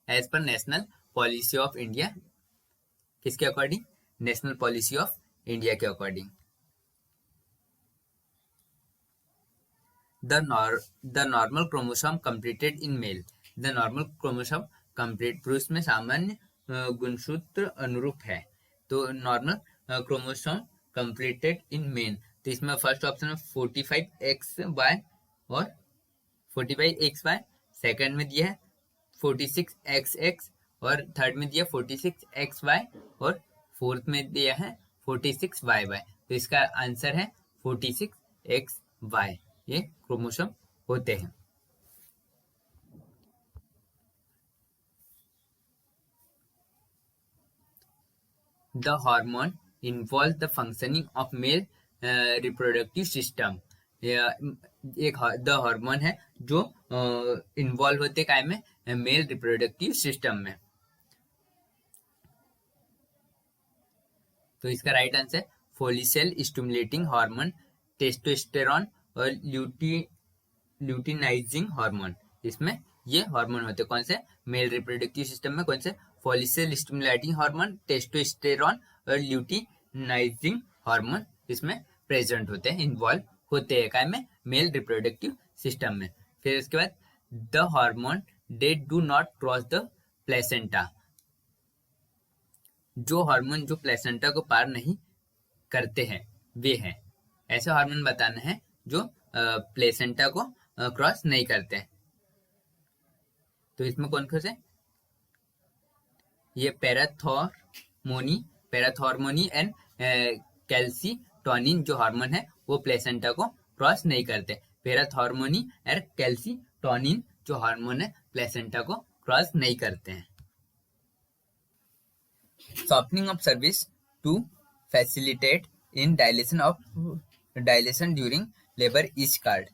एज पर नेशनल पॉलिसी ऑफ इंडिया, किसके according, national policy of India के according. The normal chromosome completed in male, the normal chromosome complete पुरुष में सामान्य गुणसूत्र अनुरूप है। तो normal chromosome completed in male, तो इसमें फर्स्ट ऑप्शन में 45XY और 45XY, सेकंड में दिया है 46XX, और थर्ड में दिया 46XY, और फोर्थ में दिया है 46YY। तो इसका आंसर है 46XY, ये क्रोमोसोम होते हैं। The hormone involve the functioning of male reproductive system, एक द हार्मोन है जो इन्वॉल्व होते काय में, मेल रिप्रोडक्टिव सिस्टम में। तो इसका right answer follicle stimulating hormone, testosterone और ल्यूटिनाइजिंग हार्मोन, इसमें ये हार्मोन होते हैं। कौन से, मेल रिप्रोडक्टिव सिस्टम में कौन से, फोलिसेल स्टिमुलेटिंग हार्मोन, टेस्टोस्टेरॉन और ल्यूटिनाइजिंग हार्मोन इसमें प्रेजेंट होते हैं, इन्वॉल्व होते हैं काय में, मेल रिप्रोडक्टिव सिस्टम में। फिर उसके बाद the hormone they do not cross the placenta, जो हार्मोन जो प्लेसेंटा को पार नहीं करते हैं वे हैं, ऐसे हार्मोन बताना है जो प्लेसेंटा को क्रॉस नहीं करते हैं। तो इसमें कौन कौन से, ये पैराथॉर्मोनी एंड कैल्सीटोनिन जो हार्मोन है वो प्लेसेंटा को क्रॉस नहीं करते। पैराथॉर्मोनी और कैल्सीटोनिन जो हार्मोन है प्लेसेंटा को क्रॉस नहीं करते हैं। Softening of cervix to facilitate in dilation during labor is called,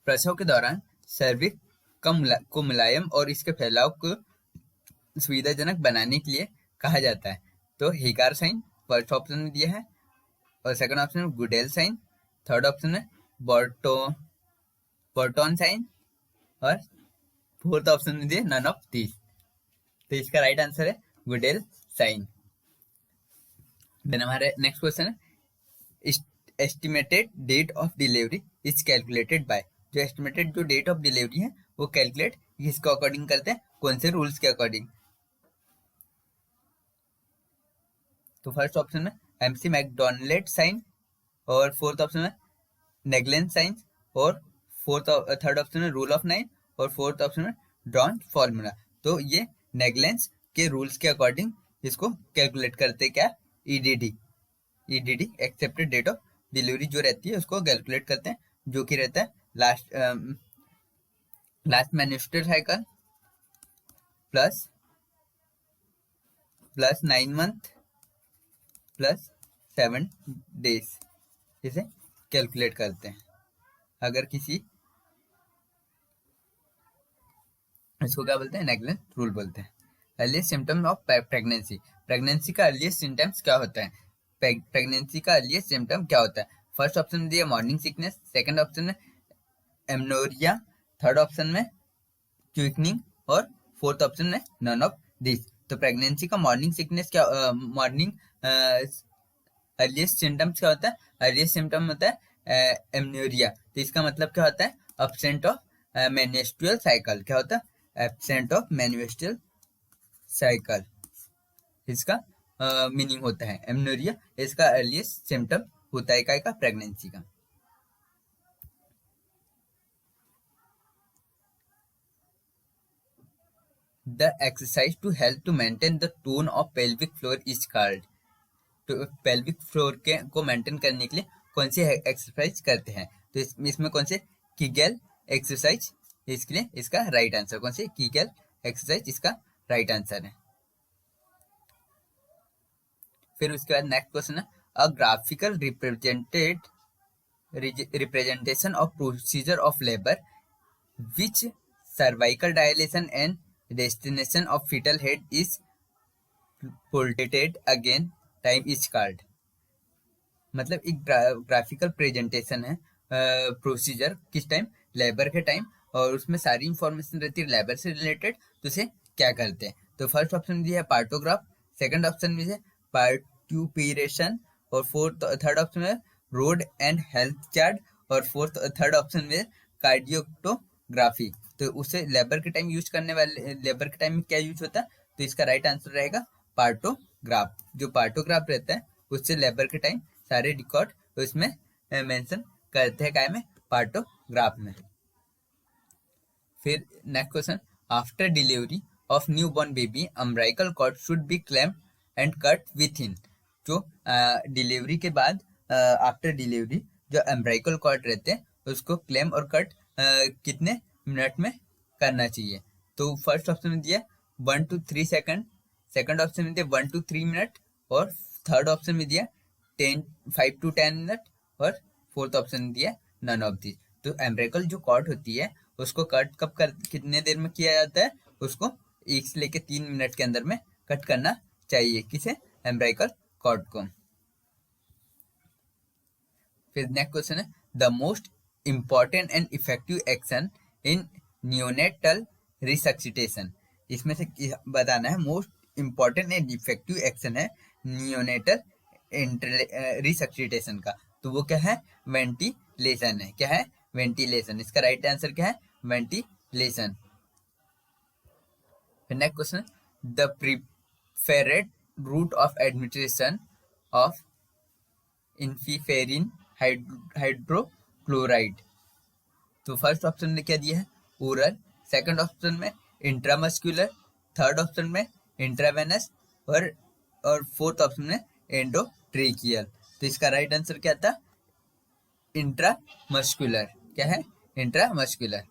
प्रसव के दौरान सर्विक्स को मुलायम और इसके फैलाव को सुविधाजनक बनाने के लिए कहा जाता है। तो हिगार साइन फर्स्ट ऑप्शन में दिया है, और सेकंड ऑप्शन में गुडेल साइन, थर्ड ऑप्शन में बर्टन साइन, और फोर्थ ऑप्शन में दिया नन ऑफ दीज। तो इसका राइट आंसर है गुडेल साइन। देन हमारे नेक्स्ट क्वेश्चन है, estimated date of delivery is calculated by, जो एस्टिमेटेड जो डेट ऑफ डिलीवरी है वो कैलकुलेट किसके अकॉर्डिंग करते हैं, कौन से रूल्स के अकॉर्डिंग। तो फर्स्ट ऑप्शन में एमसी मैकडॉनल्ड साइन, और फोर्थ ऑप्शन में नेग्लेंस साइन, और थर्ड ऑप्शन में रूल ऑफ 9, और फोर्थ ऑप्शन में डॉन फॉर्मूला। तो ये नेग्लेंस के रूल्स के अकॉर्डिंग इसको कैलकुलेट करते क्या, EDD expected date of delivery जो रहती है उसको कैलकुलेट करते हैं, जो कि रहता है last menstrual cycle plus 9 month plus 7 days, इसे कैलकुलेट करते हैं। अगर किसी, इसको क्या बोलते हैं, नेग्लेंस रूल बोलते हैं। Earliest symptom of pregnancy, pregnancy का अर्लीस्ट सिम्टम्स क्या होता है, प्रेगनेंसी का अर्लीस्ट सिम्टम क्या होता है। फर्स्ट ऑप्शन में दिया मॉर्निंग सिकनेस, सेकंड ऑप्शन में एमनोरिया, थर्ड ऑप्शन में क्विकनिंग, और फोर्थ ऑप्शन में नन ऑफ दिस। तो प्रेगनेंसी का मॉर्निंग सिकनेस क्या, मॉर्निंग अर्लीस्ट सिम्टम्स क्या होता है, अर्लीस्ट सिम्टम होता है एमनोरिया। तो इसका मतलब क्या होता है, एब्सेंट ऑफ मेन्स्ट्रुअल साइकिल। क्या होता है? एब्सेंट ऑफ मेन्स्ट्रुअल साइकिल, इसका मीनिंग होता है एमनोरिया। इसका अर्लीस्ट सिम्टम होता है का प्रेगनेंसी का। The exercise to help to maintain the tone of pelvic floor is called। तो pelvic floor को मेंटेन करने के लिए कौन सी एक्सरसाइज करते हैं? तो इसमें कौन से? Kegel exercise. इसके लिए इसका राइट आंसर कौन सी? कीगल एक्सरसाइज इसका राइट आंसर है। फिर उसके बाद नेक्स्ट क्वेश्चन है, a graphical representation of procedure of labour which cervical dilation and destination of foetal head is portrayed against time is called. मतलब एक ग्राफिकल प्रेजेंटेशन है प्रोसीजर किस टाइम? लेबर के टाइम, और उसमें सारी इंफॉर्मेशन रहती है लेबर से रिलेटेड, तो उसे क्या करते हैं? तो फर्स्ट ऑप्शन में है पार्टोग्राफ, सेकंड ऑप्शन में है पार्ट्यूपिरेशन, और थर्ड ऑप्शन में रोड एंड हेल्थ चार्ट, और थर्ड ऑप्शन में कार्डियोटोग्राफी। तो उसे लेबर के टाइम यूज करने वाले, लेबर के टाइम में क्या यूज होता है? तो इसका राइट आंसर रहेगा पार्टोग्राफ। जो पार्टोग्राफ रहता है उससे लेबर के टाइम सारे रिकॉर्ड उसमें मेंशन करते हैं, काय में? पार्टोग्राफ में। फिर next question, after delivery of new born baby umbilical cord should be clamped and cut within. जो डिलीवरी के बाद आफ्टर डिलीवरी जो एम्ब्राइकल कॉर्ड रहते हैं उसको क्लेम और कट कितने मिनट में करना चाहिए? तो फर्स्ट ऑप्शन में दिया 1 to 3 सेकंड, सेकंड ऑप्शन में दिया 1 to 3 मिनट, और थर्ड ऑप्शन में दिया 5 to 10 मिनट, और फोर्थ ऑप्शन में दिया नन ऑफ दिस। तो एम्ब्रेकल जो कॉर्ड होती है उसको कट कब कर कितने देर में किया जाता है? उसको 1 से लेकर 3 मिनट के अंदर में कट करना चाहिए। किसे? एम्ब्रेकल कॉर्ड को। फिर नेक्स्ट क्वेश्चन है, the most important and effective action in neonatal resuscitation. इसमें से बताना है most important and effective action है नियोनेटल रिसक्सिटेशन का। तो वो क्या है? वेंटिलेशन है। क्या है? वेंटिलेशन। इसका राइट आंसर क्या है? Ventilation. Next question, the preferred route of administration of epinephrine hydrochloride. तो फर्स्ट ऑप्शन में क्या दिया है? ओरल, सेकंड ऑप्शन में इंट्रामस्कुलर, थर्ड ऑप्शन में इंट्रावेनस, और फोर्थ ऑप्शन में एंडोट्रेकियल। तो इसका राइट आंसर क्या था? इंट्रामस्कुलर। क्या है? इंट्रामस्कुलर।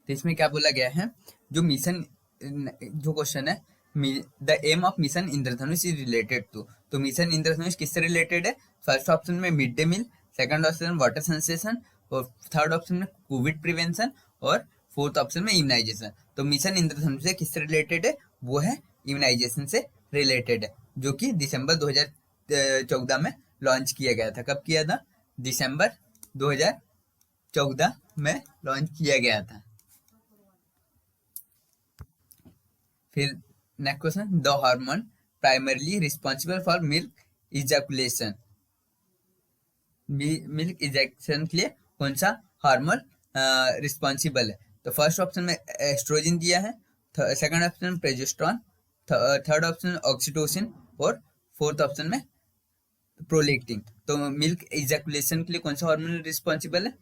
तो इसमें क्या बोला गया है? जो मिशन, जो क्वेश्चन है, the aim of mission Indradhanush is related to. तो मिशन इंद्रधनुष किससे रिलेटेड है? फर्स्ट ऑप्शन में mid day meal, second option में वाटर सेंसेशन, और थर्ड ऑप्शन में कोविड प्रिवेंशन, और फोर्थ ऑप्शन में इम्यूनाइजेशन। तो मिशन इंद्रधनुष से किससे रिलेटेड है? वो है इम्यूनाइजेशन से रिलेटेड है, जो कि दिसंबर 2014 में लॉन्च किया गया था। कब किया था? दिसंबर 2014 में लॉन्च किया गया था। फिर next question, the hormone primarily responsible for milk ejaculation. Milk ejection के लिए कौन सा हार्मोन रिस्पॉन्सिबल है? तो फर्स्ट ऑप्शन में एस्ट्रोजन दिया है, सेकंड ऑप्शन में प्रोजेस्टेरॉन, थर्ड ऑप्शन में ऑक्सीटोसिन, और फोर्थ ऑप्शन में प्रोलेक्टिन। तो मिल्क इजैकुलेशन के लिए कौन सा हार्मोन रिस्पॉन्सिबल है?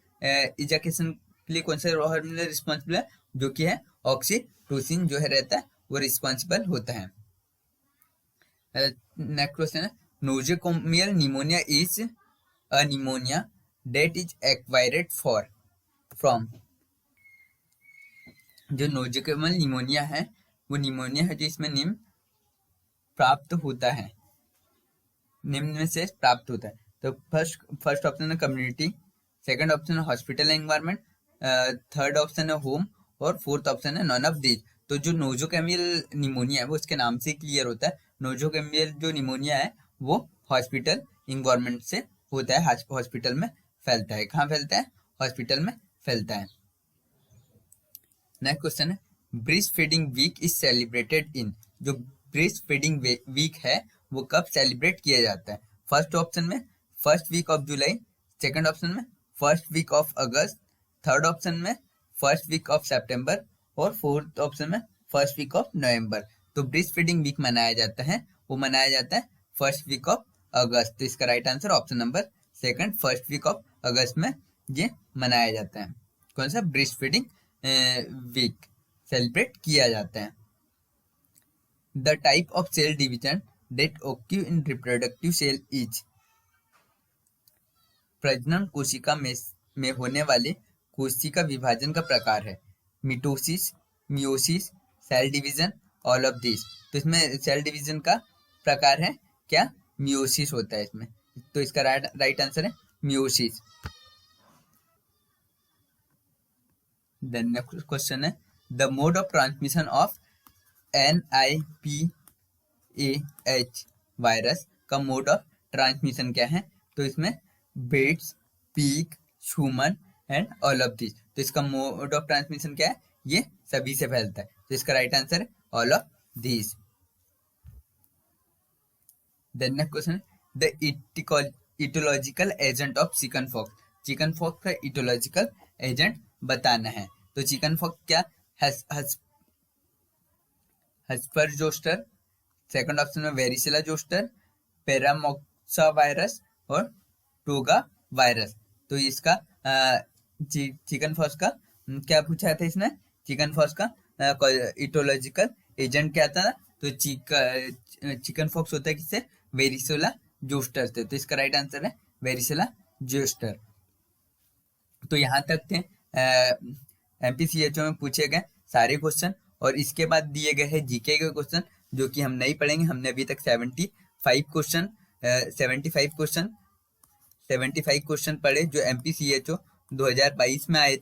इजैकुलेशन के लिए कौन सा हार्मोन रिस्पॉन्सिबल है? जो कि है ऑक्सीटोसिन, जो है रहता है वो रिस्पॉन्सिबल होता है। नेक्स्ट क्वेश्चन है, nosocomial pneumonia is a pneumonia that is acquired from. जो नोजोकोमियल निमोनिया है वो निमोनिया है जो इसमें निम्न प्राप्त होता है, निम्न में से प्राप्त होता है। तो फर्स्ट ऑप्शन है कम्युनिटी, सेकंड ऑप्शन है हॉस्पिटल एनवायरनमेंट, थर्ड ऑप्शन है होम, और फोर्थ ऑप्शन है नॉन ऑफ दीज। तो जो नोजोकोमियल निमोनिया है वो उसके नाम से क्लियर होता है। नोजोकोमियल जो निमोनिया है वो हॉस्पिटल इन्वायरमेंट से होता है, हॉस्पिटल में फैलता है। कहाँ फैलता है? हॉस्पिटल में फैलता है। नेक्स्ट क्वेश्चन है, breast feeding week is celebrated in. जो ब्रेस्ट फीडिंग वीक है वो कब सेलिब्रेट किया जाता है? फर्स्ट ऑप्शन में first week of July, second option में first week of August, third option में फर्स्ट वीक ऑफ सितंबर और फोर्थ ऑप्शन में फर्स्ट वीक ऑफ नवंबर। तो ब्रेस्ट फीडिंग वीक मनाया जाता है, वो मनाया जाता है फर्स्ट वीक ऑफ अगस्त। तो इसका right answer option number second, first week of August में ये मनाया जाता है। कौन सा? ब्रेस्ट फीडिंग वीक सेलिब्रेट किया जाता है। The type of cell division that occur in reproductive cell is, प्रजनन कोशिका में होने वाले कोशिका विभाजन का प्रकार है। Mitosis, meiosis, cell division, all of this. तो इसमें सेल डिवीजन का प्रकार है क्या? मियोसिस होता है इसमें। तो इसका राइट आंसर है मियोसिस। द नेक्स्ट क्वेश्चन है the mode of transmission of NIPAH virus का मोड ऑफ ट्रांसमिशन क्या है? तो इसमें bats, pig, human and all of this. तो इसका मोड ऑफ ट्रांसमिशन क्या है? ये सभी से फैलता है। तो इसका राइट आंसर है all of this. Then next question, the etiological agent of chicken pox. Chicken pox का इटोलॉजिकल एजेंट बताना है। तो चिकन पॉक्स क्या? हस्पर जोस्टर, सेकंड ऑप्शन में वेरिसेला जोस्टर, पैरामोक्सा वायरस और टोगा वायरस। तो इसका चिकन पॉक्स का क्या पूछा था इसने? चिकन पॉक्स का इटोलॉजिकल एजेंट क्या था? तो चिकन पॉक्स होता है किससे? वेरिसेला जोस्टर से। तो इसका राइट आंसर है वेरिसेला जोस्टर। तो यहाँ तक थे MPCHO में पूछे गए सारे क्वेश्चन, और इसके बाद दिए गए हैं जीके के क्वेश्चन जो कि हम नहीं पढ़ेंगे। हमने अभी तक 75 क्वेश्चन पढ़े जो MPCHO 2022 में आए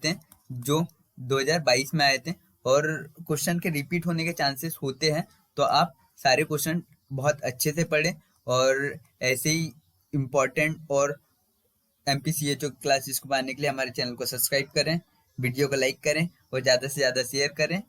थे, और क्वेश्चन के रिपीट होने के चांसेस होते हैं। तो आप सारे क्वेश्चन बहुत अच्छे से पढ़ें, और ऐसे ही इम्पोर्टेंट और MPCHO क्लासेस को पाने के लिए हमारे चैनल को सब्सक्राइब करें, वीडियो को लाइक करें और ज़्यादा से ज़्यादा शेयर करें।